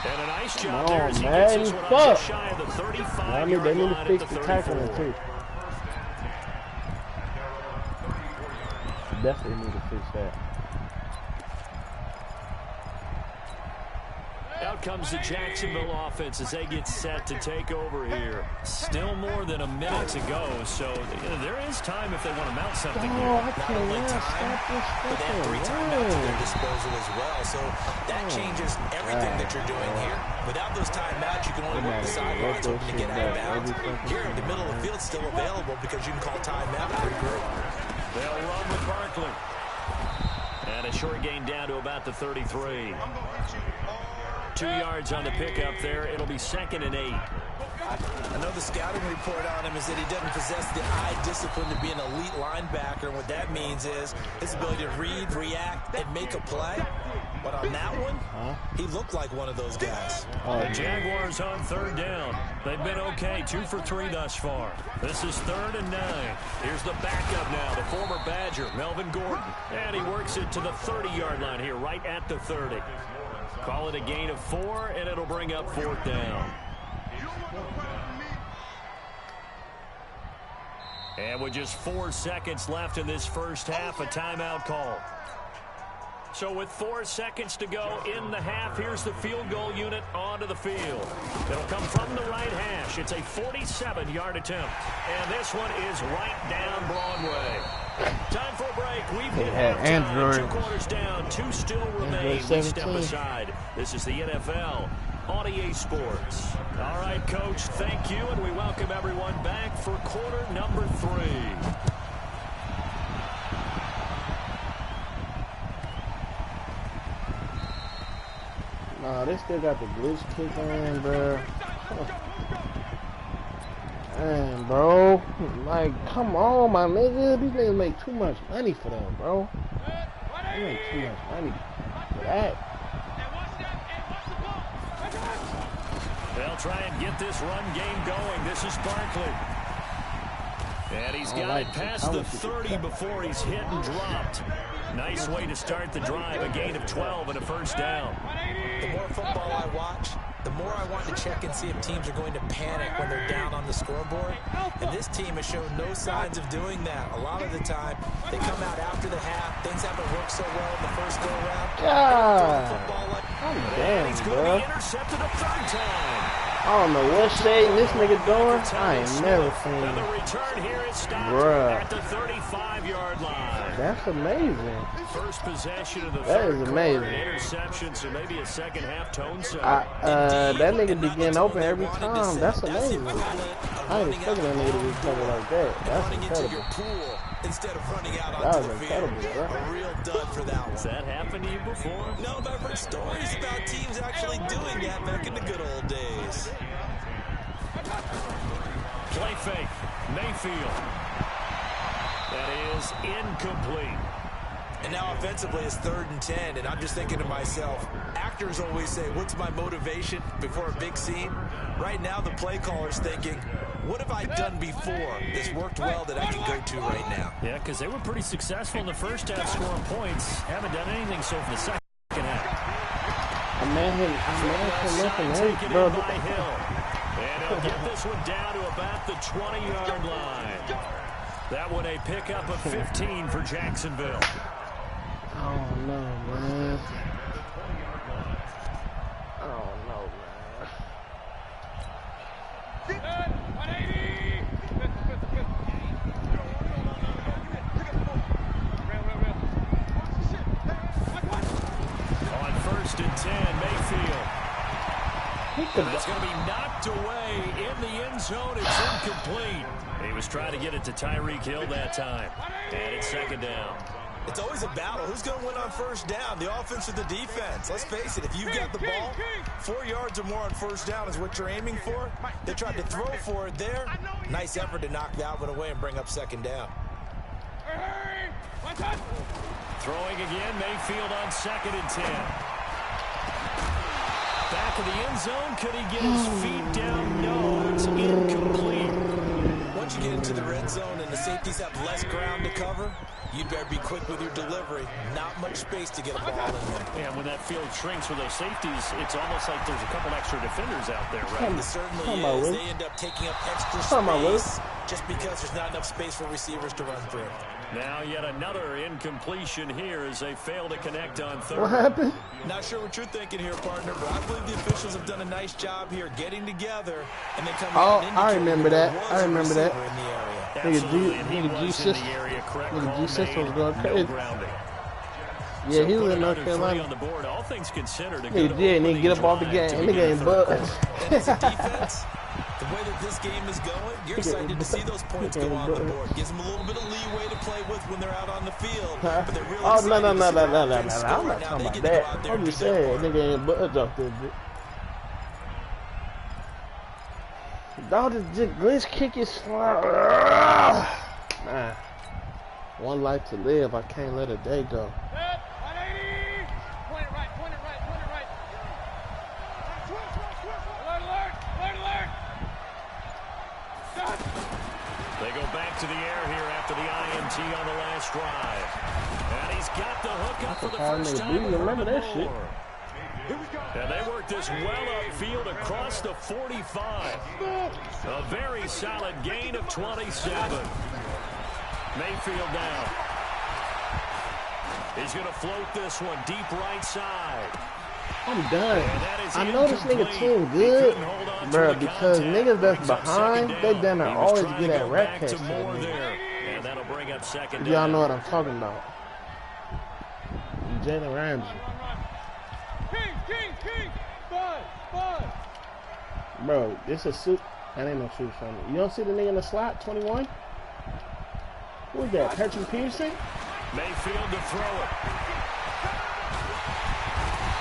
And a nice job there as he gets Madden. this one up Fuck. just shy of the 35-yard I mean, they need to line fix at the the tackling 34. too. Definitely need to fix that. Out comes the Jacksonville offense as they get set to take over here. Still more than a minute to go, so there is time if they want to mount something here. Not only time, but they have 3 timeouts at their disposal as well. So that changes everything that you're doing here. Without those timeouts, you can only work the sidelines hoping to get out of bounds. Here, the middle of the field's still available because you can call timeout and regroup. They'll run with Barkley. And a short gain down to about the 33. 2 yards on the pickup there. It'll be 2nd and 8. I know the scouting report on him is that he doesn't possess the eye discipline to be an elite linebacker. And what that means is his ability to read, react, and make a play. But on that one, he looked like one of those guys. The Jaguars on 3rd down. They've been okay, 2 for 3 thus far. This is 3rd and 9. Here's the backup now, the former Badger, Melvin Gordon. And he works it to the 30-yard line here, right at the 30. Call it a gain of 4, and it'll bring up 4th down. And with just 4 seconds left in this first half, a timeout call. So with 4 seconds to go in the half, here's the field goal unit onto the field. It'll come from the right hash. It's a 47-yard attempt. And this one is right down Broadway. Time for a break. We've hit halftime. 2 quarters down. 2 still remain. We step aside. This is the NFL on EA Sports. All right, Coach, thank you, and we welcome everyone back for quarter number 3. Nah, they still got the glitch kick in, bro. Man, bro. Like, come on, my nigga. These niggas make too much money for them, bro. They make too much money for that. They'll try and get this run game going. This is Barkley. And he's got it past the 30 before he's hit and dropped. Nice way to start the drive. A gain of 12 and a first down. The more football I watch, the more I want to check and see if teams are going to panic when they're down on the scoreboard. And this team has shown no signs of doing that. A lot of the time, they come out after the half. Things haven't worked so well in the first go-around. Damn, he's going to be intercepted a 3rd time. I don't know what shade this nigga doing. I ain't never seen it. The return here is stopped at the 35-yard line. That's amazing. First possession of the that is amazing. Interception, so maybe a second half tone set. That nigga be getting open every time. That's amazing. I ain't expecting that nigga to recover like that. That's incredible. Instead of running out that onto was the incredible, field. Bro. A real dud for that one. Has that happened to you before? No, but I've heard stories about teams actually doing that back in the good old days. Play fake. Mayfield. That is incomplete. And now offensively it's 3rd and 10, and I'm just thinking to myself, actors always say, what's my motivation before a big scene? Right now the play caller's thinking, what have I done before that's worked well that I can go to right now? Yeah, because they were pretty successful in the first half scoring points. Haven't done anything so for the second half. I'm bro. And he'll get this one down to about the 20-yard line. That one a pickup of 15 for Jacksonville. I don't know, man. I don't know, man. On 1st and 10, Mayfield. It's going to be knocked away in the end zone. It's incomplete. He was trying to get it to Tyreek Hill that time. And it's 2nd down. It's always a battle. Who's going to win on 1st down, the offense or the defense? Let's face it, if you've got the ball, 4 yards or more on 1st down is what you're aiming for. They tried to throw for it there. Nice effort to knock that one away and bring up 2nd down. Throwing again, Mayfield on 2nd and 10. Back of the end zone. Could he get his feet down? No, it's incomplete. Once you get into the red zone and the safeties have less ground to cover, you'd better be quick with your delivery. Not much space to get a ball in there. Yeah, when that field shrinks with those safeties, it's almost like there's a couple extra defenders out there, right? It certainly is. They end up taking up extra space just because there's not enough space for receivers to run through. Now yet another incompletion here as they fail to connect on third. What happened? Not sure what you're thinking here, partner, but I believe the officials have done a nice job here getting together and then coming out and I remember that. I remember that. in the area. Nigga G-System was going crazy. Yeah, he was in North Carolina. On the board, all things considered. Nigga didn't get up off the game. Nigga ain't buzzed. The way that this game is going, you're excited to see those points go on the board. Gives them a little bit of leeway to play with when they're out on the field. But they're really no. I'm not talking about that. I'm just saying, nigga ain't buzzed off this bitch. Dog, this glitch kick is fly. Man, one life to live. I can't let a day go. Point it right. Alert. They go back to the air here after the INT on the last drive. And he's got the hook up for the first time. Remember that shit. And they work this well upfield across the 45. A very solid gain of 27. Mayfield down. He's going to float this one deep right side. I'm done. I know this nigga team good, bro, because niggas that's behind, they done are always good at rat catch. And that'll bring up second down. Y'all know what I'm talking about. Jalen Ramsey. King. Bud. Bro, this is suit. That ain't no shoot from me. You don't see the nigga in the slot, 21? Who is that? Patrick Peterson? Mayfield to throw it.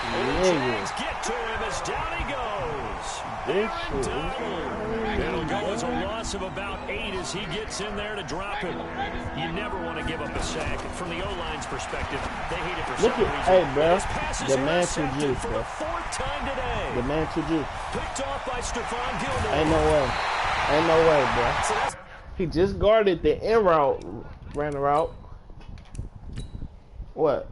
Nigga. Get to him as down he goes. This shit. It'll go as a loss of about 8 as he gets in there to drop him. You never want to give up a sack. From the O-line's perspective, they hate it for some reason. Hey, bro. The man too juice, for bro. the 4th time today. The man too juice. Picked off by Stephon Gilmore. Ain't no way, bro. He just guarded the in route. Ran the route. What?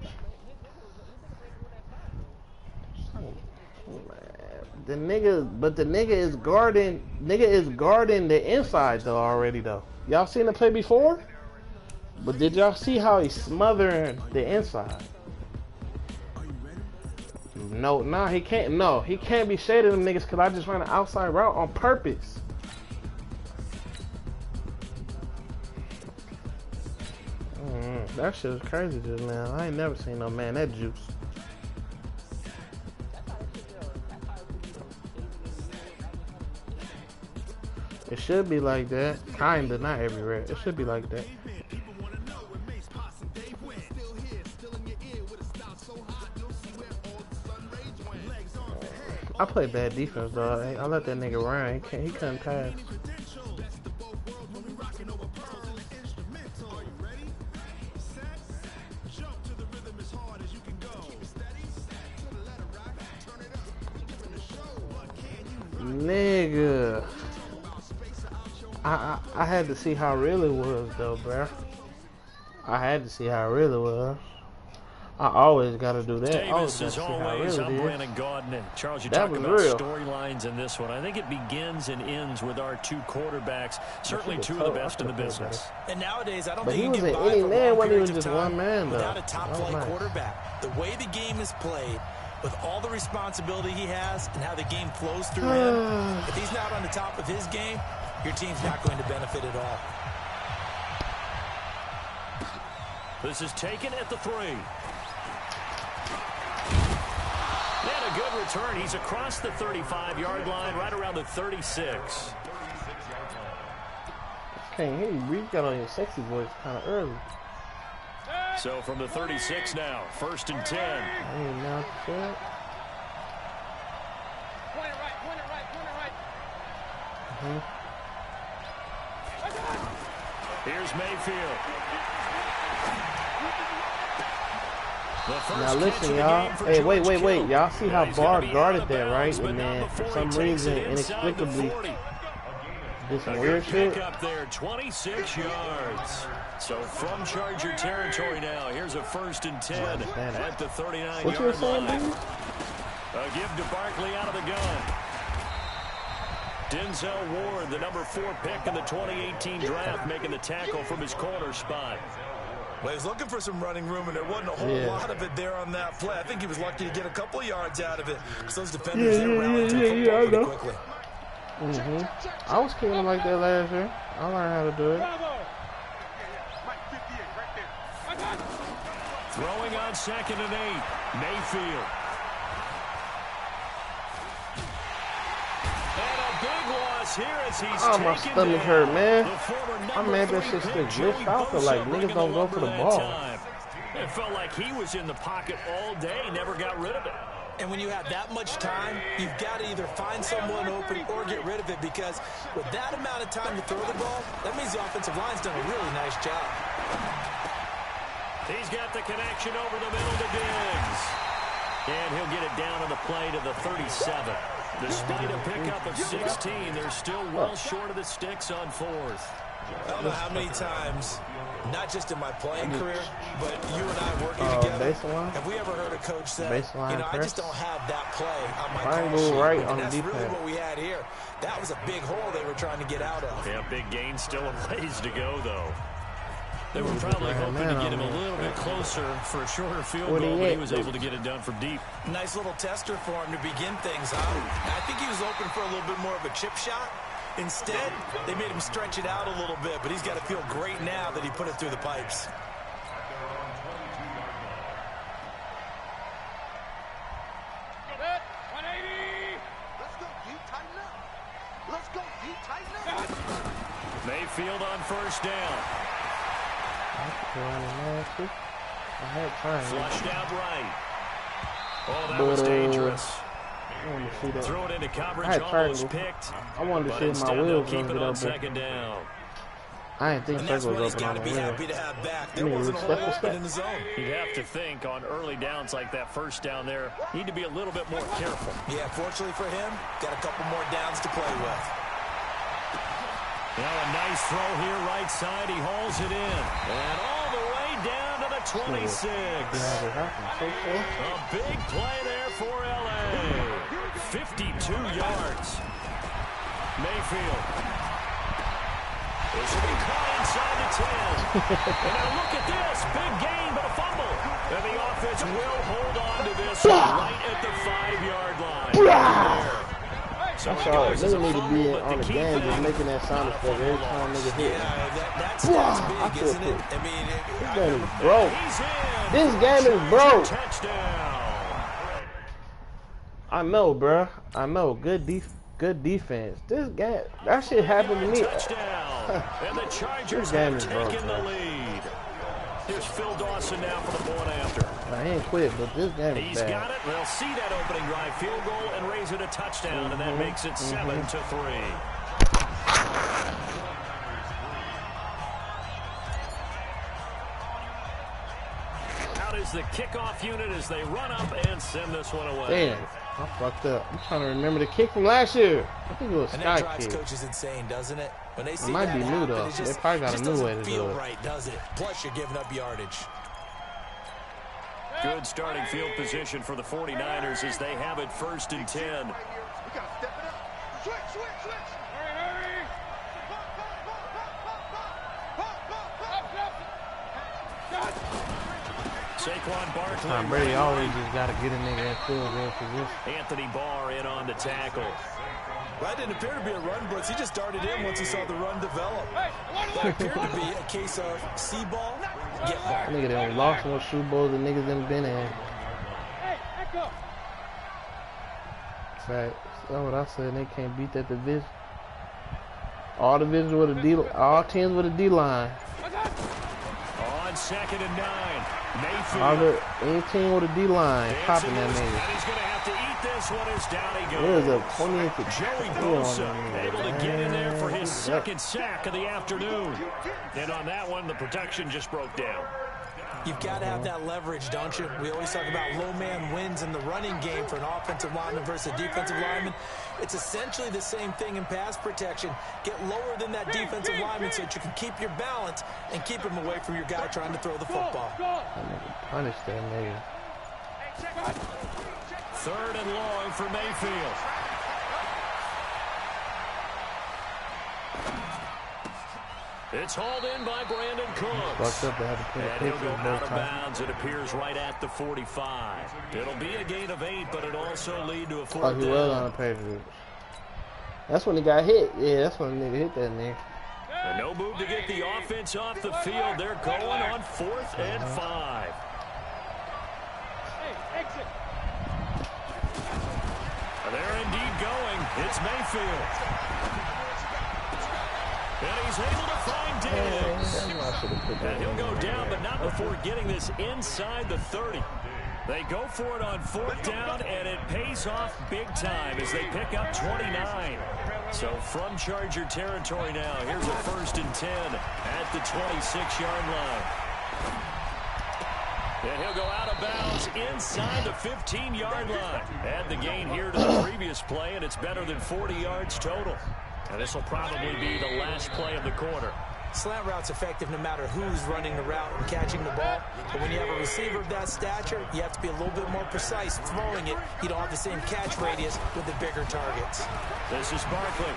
The nigga is guarding the inside though already though. Y'all seen the play before? But did y'all see how he's smothering the inside? No, he can't. No, he can't be shading them niggas because I just ran an outside route on purpose. That shit was crazy just now. I ain't never seen no man that juice. It should be like that. Kinda, not everywhere. It should be like that. I play bad defense, though. I let that nigga run. He couldn't pass. Nigga. I had to see how real it was, though, bruh. I had to see how real it was. I always got to do that. Davis is always up Brandon Gaudin. Charles, you're talking about storylines in this one. I think it begins and ends with our 2 quarterbacks. Certainly 2 of the best in the business. And nowadays, I don't think you he can was an any man when he was just one man, though. Without a top-flight quarterback. The way the game is played, with all the responsibility he has and how the game flows through him, if he's not on the top of his game, your team's not going to benefit at all. This is taken at the 3. And a good return. He's across the 35-yard line, right around the 36. Can't hear you. You got on your sexy voice kind of early. So from the 36 now, 1st and 10. Point it right. Here's Mayfield. Now listen, y'all. Hey, wait. Y'all see how Barr guarded that, right? And then for some reason, inexplicably, did some weird shit. Up there, 26 yards. So from Charger territory now, here's a 1st and 10 at the 39-yard line. A give to Barkley out of the gun. Denzel Ward, the number 4 pick in the 2018 draft, making the tackle from his corner spot. Well, he was looking for some running room, and there wasn't a whole lot of it there on that play. I think he was lucky to get a couple of yards out of it, because those defenders there rallied to the football pretty quickly. I was kicking him like that last year. I learned how to do it. Throwing on 2nd and 8, Mayfield. And a big loss here as he's my stomach hurt, man. I'm mad that shit still glitched. I feel like niggas don't go for the ball. It felt like he was in the pocket all day, never got rid of it. And when you have that much time, you've got to either find someone open or get rid of it, because with that amount of time to throw the ball, that means the offensive line's done a really nice job. He's got the connection over the middle to Diggs. And he'll get it down on the play to the 37. Despite a pickup of 16, they're still well short of the sticks on 4th. I don't know how many times, not just in my playing career, but you and I working together, have we ever heard a coach say, I just don't have that play on my call sheet. Right and on that's the really what we had here. That was a big hole they were trying to get out of. Yeah, big gain, still a ways to go, though. They were probably hoping to get him a little bit closer for a shorter field goal, but he was able to get it done from deep. Nice little tester for him to begin things, huh? I think he was open for a little bit more of a chip shot. Instead, they made him stretch it out a little bit, but he's got to feel great now that he put it through the pipes. Mayfield on 1st down. Flushed out right. Oh, that was dangerous. Throw it into coverage, almost picked. I wanted to see if my wheels keep it on up 2nd down. I didn't think that's what was he's got to be happy to have back. There wasn't a whole open in the zone. You'd have to think on early downs like that 1st down there, need to be a little bit more careful. Yeah, fortunately for him, got a couple more downs to play with. Now a nice throw here, right side. He hauls it in. And all the way down to the 26. A big play there for L.A. 52 yards. Mayfield. This will be caught inside the 10. And now look at this. Big gain, but a fumble. And the offense will hold on to this right at the 5-yard line. So niggas need to be on the game just making that sound effect every time niggas hit. Yeah, that's big, isn't it? I mean, this game is broke. This game is broke. I know, bruh. I know. Good defense. This game, that shit happened to me. And the Chargers have taken the lead. Here's Phil Dawson now for the point after. I ain't quit, but this game is bad. He's got it. They'll see that opening drive field goal and raise it a touchdown, and that makes it 7-3. Out is the kickoff unit as they run up and send this one away. Damn, I fucked up. I'm trying to remember the kick from last year. I think it was and sky that drives kick. coaches insane, doesn't it? When they see it might that be new happen, though. They probably got a new way to do it. Right, does it? Plus, you're giving up yardage. Good starting field position for the 49ers as they have it 1st and 10. We gotta step it up. Switch. Hurry. Saquon Barkley. Tom Brady always just got to get a nigga in field goal position. Anthony Barr in on the tackle. That didn't appear to be a run blitz. He just darted in once he saw the run develop. That appeared to be a case of see ball, get ball. Nigga, they done lost more Super Bowls than niggas done been in. Right. That's what I said. They can't beat that division. All divisions with a D, all teams with a D line. On 2nd and 9, Mayfield. Any team with a D line popping that nigga. And he's going to have to eat this one as down he goes. There's a 28 to Joey Bosa able to get in there for his 2nd sack of the afternoon. And on that one, the protection just broke down. You've got to have that leverage, don't you? We always talk about low man wins in the running game for an offensive lineman versus a defensive lineman. It's essentially the same thing in pass protection. Get lower than that defensive lineman so that you can keep your balance and keep him away from your guy trying to throw the football. Punish that nigga. 3rd and long for Mayfield. It's hauled in by Brandon Cooks. And he'll go out of bounds. It appears right at the 45. It'll be a gain of 8, but it'll also lead to a 4th down. Oh, he was on the Patriots. That's when he got hit. Yeah, that's when the nigga hit that nigga. And no move to get the offense off the field. They're going on 4th and 5. Hey, exit. They're indeed going. It's Mayfield. And he's able to find Diggs. And he'll go down, but not before getting this inside the 30. They go for it on 4th down, and it pays off big time as they pick up 29. So from Charger territory now, here's a 1st and 10 at the 26-yard line. And he'll go out of bounds inside the 15-yard line. Add the gain here to the previous play, and it's better than 40 yards total. And this will probably be the last play of the quarter. Slant route's effective no matter who's running the route and catching the ball. But when you have a receiver of that stature, you have to be a little bit more precise throwing it. You don't have the same catch radius with the bigger targets. This is Barkley.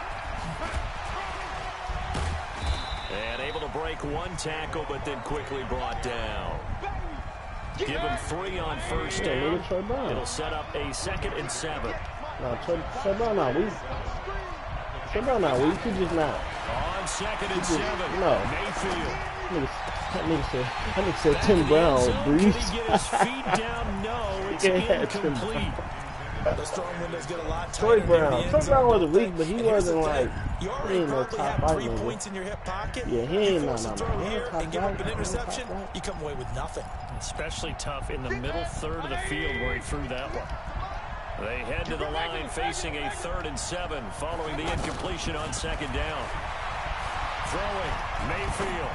And able to break one tackle, but then quickly brought down. Give him 3 on 1st down. It'll set up a 2nd and 7. No, Trey Brown not weak. Trey Brown not weak. He just not. On 2nd and 7. No. Mayfield. That nigga said Tim Brown breeze. Can he get his feet down? No, it's incomplete. The strong windows get a lot Trey tighter. Brown wasn't weak, but he wasn't like, you he ain't no probably top have 5 3 nigga. points in your hip pocket. Yeah, he ain't no throw here and give up an interception. top You come away with nothing. Especially tough in the middle third of the field where he threw that one. They head to the line facing a 3rd and 7 following the incompletion on 2nd down. Throwing Mayfield.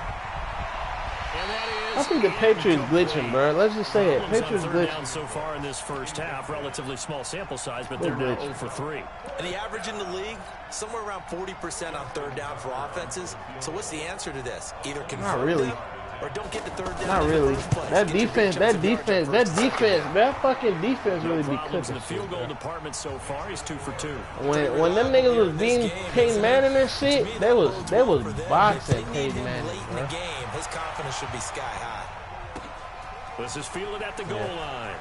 And that is I think the Patriots glitching, bro. Let's just say it. Patriots glitching. So far in this first half, relatively small sample size, but they're now 0 for 3. And the average in the league, somewhere around 40% on 3rd down for offenses. So what's the answer to this? Either convert really. them or don't get the 3rd down. Not really. That defense, that fucking defense really be cooking. The field goal department so far, he's 2 for 2. When them niggas was beating Peyton Manning and shit, they was boxing Peyton Manning, late in the game, his confidence should be sky high. This is fielded at the goal line.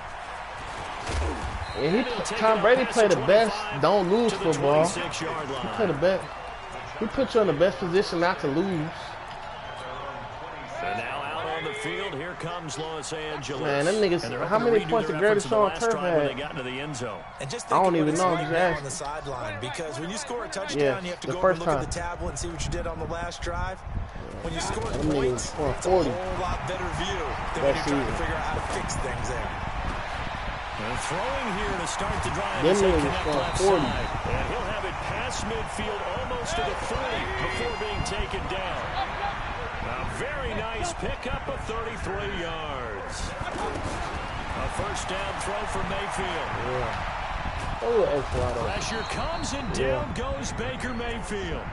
And Tom Brady played the best don't lose football. He played the best. He put you in the best position not to lose. And now out on the field, here comes Los Angeles. Man, them niggas, how many points the greatest Sean Turf had? They got into the end zone. And just I don't even know. Right on the sideline, because when you score a touchdown, you have to go over and look at the tablet and see what you did on the last drive. When you score points, it's a whole lot better view than when you're trying to figure out how to fix things there. And throwing here to start the drive. Them niggas scored 40. And he'll have it past midfield almost to the 30 before being taken down. A very nice pickup of 33 yards. A 1st down throw for Mayfield. Pressure comes and down goes Baker Mayfield.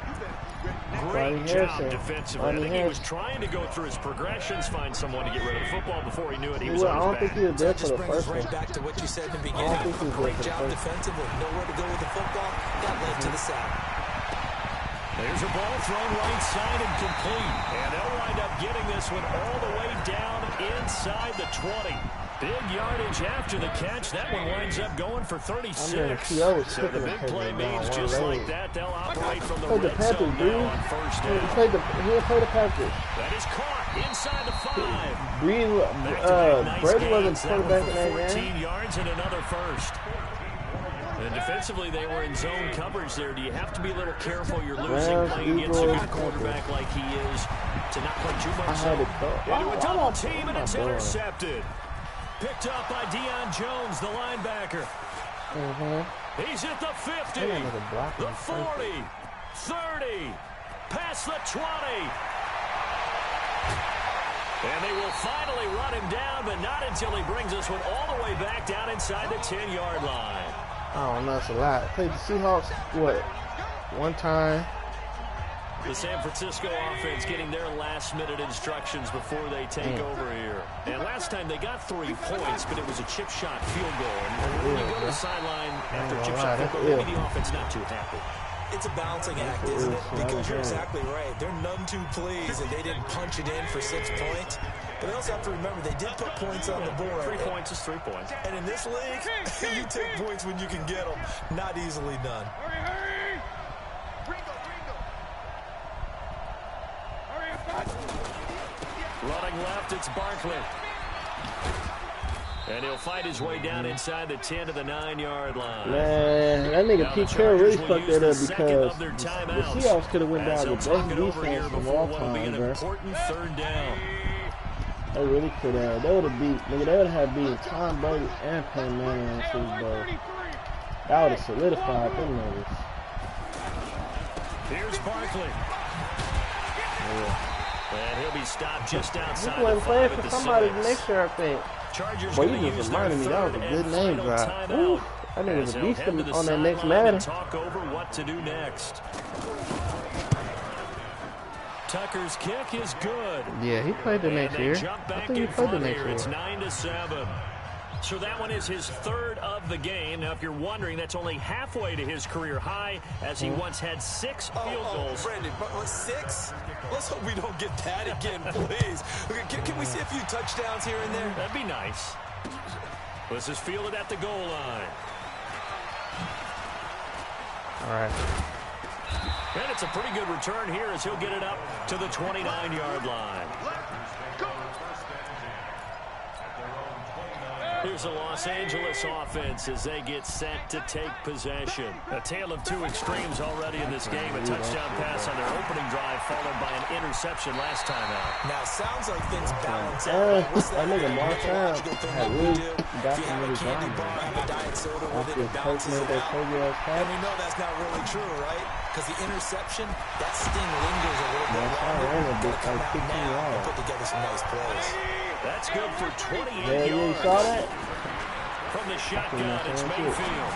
Great job defensively. I think he was trying to go through his progressions, find someone to get rid of the football. Before he knew it, he was on his back. I don't think he was there for the first one. Right back to what you said in the beginning. Great job defensively. Nowhere to go with the football. That led to the sack. There's a ball thrown right side and complete. And they'll wind up getting this one all the way down inside the 20. Big yardage after the catch. That one winds up going for 36. So the big play means just like that, they'll operate from the red zone now on 1st down. He didn't play the Packers. That is caught inside the 5. Brady wasn't quarterback in that game. 14 yards and another 1st. And defensively, they were in zone coverage there. Do you have to be a little careful? You're losing playing against a good quarterback like he is to not play too much zone. Into a double team, and it's intercepted. Picked up by Deion Jones, the linebacker. He's at the 50, the 40, 30, past the 20. And they will finally run him down, but not until he brings this one all the way back down inside the 10-yard line. I don't know, it's a lot. Played the Seahawks, what, one time? The San Francisco offense getting their last-minute instructions before they take over here. And last time they got 3 points, but it was a chip shot field goal. And when you go to the sideline after a chip shot field goal, maybe the offense not too happy. It's a balancing act, isn't it? Because you're exactly right. They're none too pleased, and they didn't punch it in for 6 points. But they also have to remember they did put points on the board. 3 points is 3 points. And in this league, you take points when you can get them. Not easily done. Hurry! Gringo! Running left, it's Barkley. And he'll fight his way down inside the 10 to the 9-yard line. Man, that nigga Pete Carroll really fucked that up because the Seahawks could have went down with best defense of all time, bro. Third down. They really could have. They would have beat, nigga, they would have beaten Tom Brady and Peyton Manning in the Super Bowl. That would have solidified them niggas. Here's Barkley. Yeah. And he'll be stopped just outside He wasn't playing for the somebody 6. next year, I think. Chargers Boy, you just reminded me that was a good name drop. Ooh, that nigga was a beast on that next Madden. Talk over what to do next. Tucker's kick is good. Yeah, he played the next year. I think he played the next year. It's 9-7. So that one is his 3rd of the game. Now, if you're wondering, that's only halfway to his career high, as he once had 6 field goals. Brandon, 6? Let's hope we don't get that again, please. Can we see a few touchdowns here and there? That'd be nice. This is fielded at the goal line. All right. And it's a pretty good return here as he'll get it up to the 29-yard line. Here's the Los Angeles offense as they get set to take possession. A tale of 2 extremes already in this game. A touchdown pass on their opening drive followed by an interception last time out. Now, sounds like things balance out. That nigga Marshall had really got some really candy bar, have a diet soda with it, and balances it out. And we know that's not really true, right? Because the interception, that sting lingers a little bit longer. Gotta come out now and put together some nice plays. That's good for 28 yeah, yards. you saw that? From the shotgun, it's Mayfield.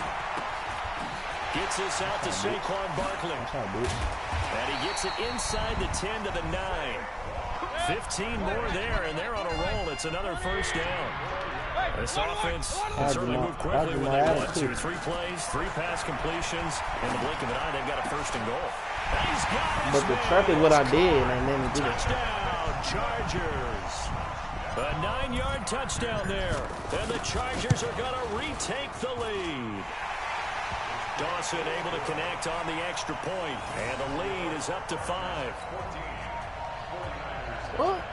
Gets this out to Saquon Barkley. And he gets it inside the 10 to the 9. 15 more there, and they're on a roll. It's another first down. This offense can certainly move quickly when they want to. 3 plays, 3 pass completions. In the blink of an eye, they've got a 1st and goal. He's got but the truck is what I did, and then he did it. Touchdown, Chargers. A 9-yard touchdown there. And the Chargers are going to retake the lead. Dawson able to connect on the extra point. And the lead is up to 5. What?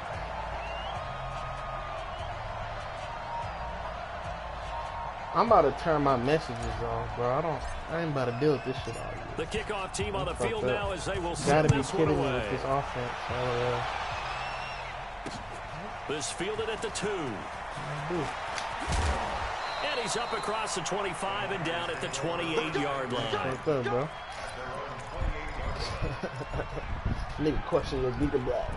I'm about to turn my messages off, bro. I ain't about to deal with this shit all year. The kickoff team on the field now as they will send this one away. Gotta be kidding me with this offense. This fielded at the 2. And he's up across the 25 and down at the 28-yard line. What's up, bro? Nigga question your gigabyte.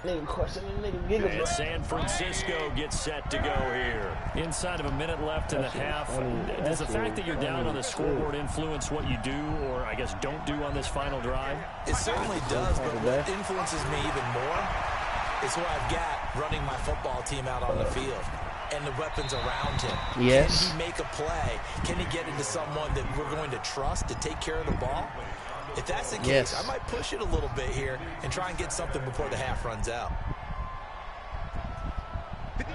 Nigga question the nigga gigabyte. And San Francisco gets set to go here. Inside of a minute left in the half. Does the fact that you're down on the scoreboard influence what you do, or I guess don't do on this final drive? It certainly does, but what influences me even more is who I've got running my football team out on the field and the weapons around him. Yes. Can he make a play? Can he get into someone that we're going to trust to take care of the ball? If that's the case, I might push it a little bit here and try and get something before the half runs out.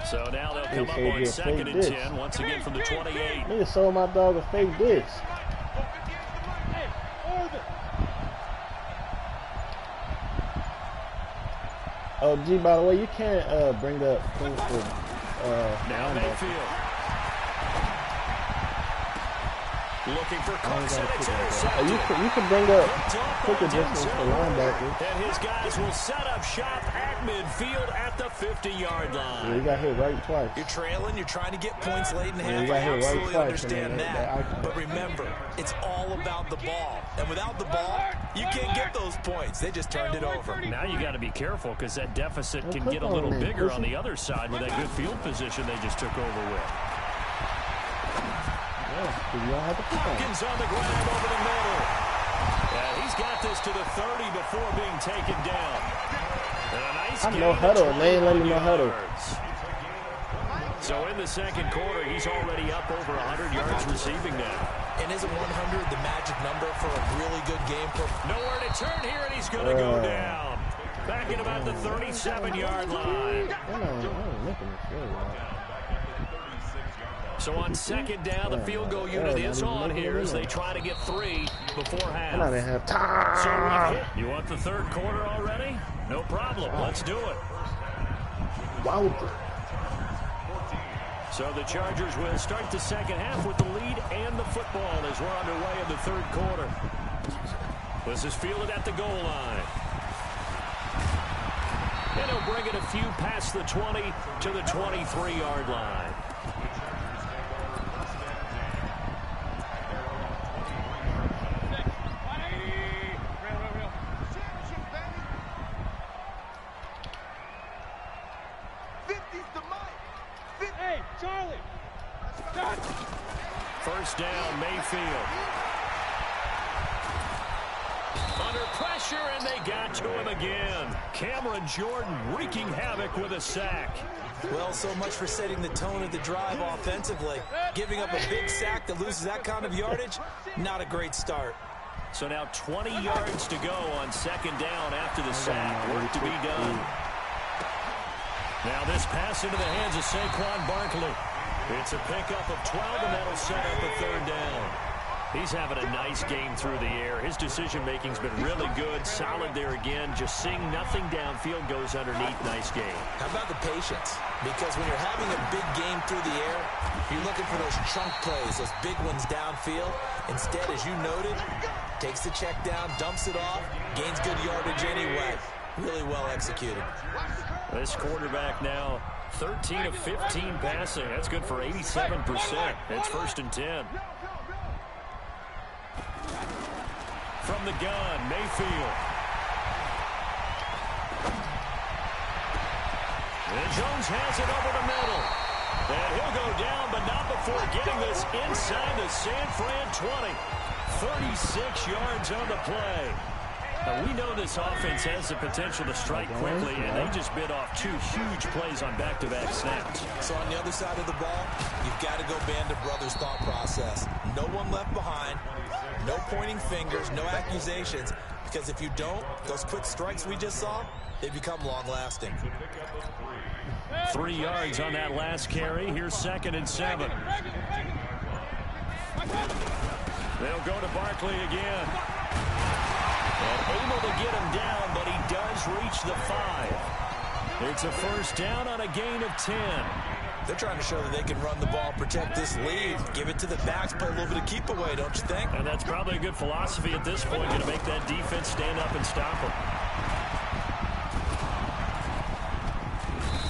So now they'll come up on 2nd and 10 once again from the 28. Nigga sold my dog a fake disc. Oh, G, by the way, you can't bring up things for now Mayfield. Looking for Cooks, and it's intercepted. You can bring up quicker distance for linebackers. And his guys will set up shop at midfield at the 50-yard line. Yeah, you got hit right twice. You're trailing. You're trying to get points late in the half. You got hit right absolutely twice, understand that. But remember, it's all about the ball. And without the ball, you can't get those points. They just turned it over. Now you got to be careful because that deficit can get a little bigger on the other side with that good field position they just took over with. Hopkins on the ground over the middle. Yeah, he's got this to the 30 before being taken down. And a nice I'm no huddle. They ain't letting me no huddle. So in the second quarter, he's already up over 100 yards receiving now. And isn't 100 the magic number for a really good game? Nowhere to turn here, and he's going to go down. Back at about the 37-yard line. So on second down, the field goal unit is on here as they try to get 3 before half. So you want the third quarter already? No problem. Let's do it. Wow. So the Chargers will start the second half with the lead and the football as we're underway in the third quarter. This is fielded at the goal line. And he'll bring it a few past the 20 to the 23-yard line. First down, Mayfield. Under pressure, and they got to him again. Cameron Jordan wreaking havoc with a sack. Well, so much for setting the tone of the drive offensively. Giving up a big sack that loses that kind of yardage, not a great start. So now 20 yards to go on second down after the sack. Work to be done. Now this pass into the hands of Saquon Barkley. It's a pickup of 12, and that'll set up a third down. He's having a nice game through the air. His decision-making's been really good. Solid there again. Just seeing nothing downfield goes underneath. Nice game. How about the patience? Because when you're having a big game through the air, you're looking for those chunk plays, those big ones downfield. Instead, as you noted, takes the check down, dumps it off, gains good yardage anyway. Really well executed. This quarterback now 13 of 15 passing. That's good for 87%. It's first and 10. From the gun, Mayfield. And Jones has it over the middle. And he'll go down, but not before getting this inside the San Fran 20. 36 yards on the play. Now, we know this offense has the potential to strike quickly, and they just bit off 2 huge plays on back-to-back snaps. So on the other side of the ball, you've got to go Band of Brothers thought process. No one left behind, no pointing fingers, no accusations, because if you don't, those quick strikes we just saw, they become long-lasting. 3 yards on that last carry. Here's second and 7. They'll go to Barkley again. And able to get him down, but he does reach the 5. It's a first down on a gain of 10. They're trying to show that they can run the ball, protect this lead, give it to the backs, play a little bit of keep away, don't you think? And that's probably a good philosophy at this point, going to make that defense stand up and stop him.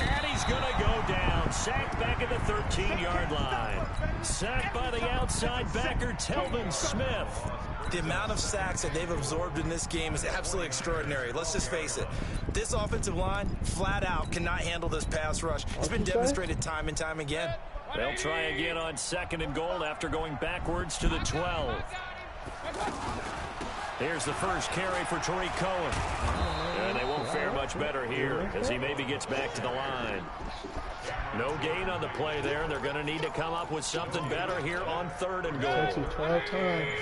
And he's going to go down. Sacked back at the 13-yard line. Sacked by the outside backer, Telvin Smith. The amount of sacks that they've absorbed in this game is absolutely extraordinary. Let's just face it. This offensive line, flat out, cannot handle this pass rush. It's been demonstrated time and time again. They'll try again on second and goal after going backwards to the 12. Here's the first carry for Tariq Cohen. And they won't fare much better here as he maybe gets back to the line. No gain on the play there. They're going to need to come up with something better here on third and goal.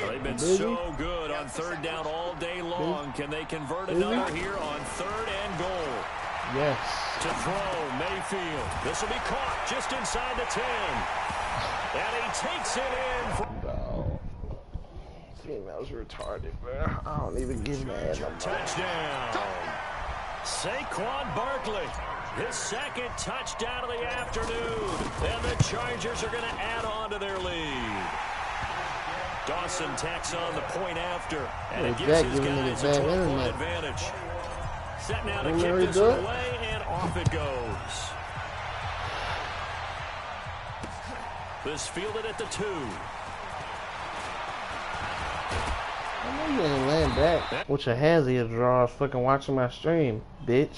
They've been so good on third down all day long. Can they convert another here on third and goal? Yes. To throw, Mayfield. This will be caught just inside the 10. And he takes it in. No. Females retarded, man. I don't even get mad. Touchdown. Saquon Barkley. His second touchdown of the afternoon. And the Chargers are going to add on to their lead. Dawson tacks on the point after. And it gives his guys a 12-point advantage. Set now to kick this one away, and off it goes. This fielded at the 2. I know you ain't laying back with your hands in your drawers fucking watching my stream, bitch.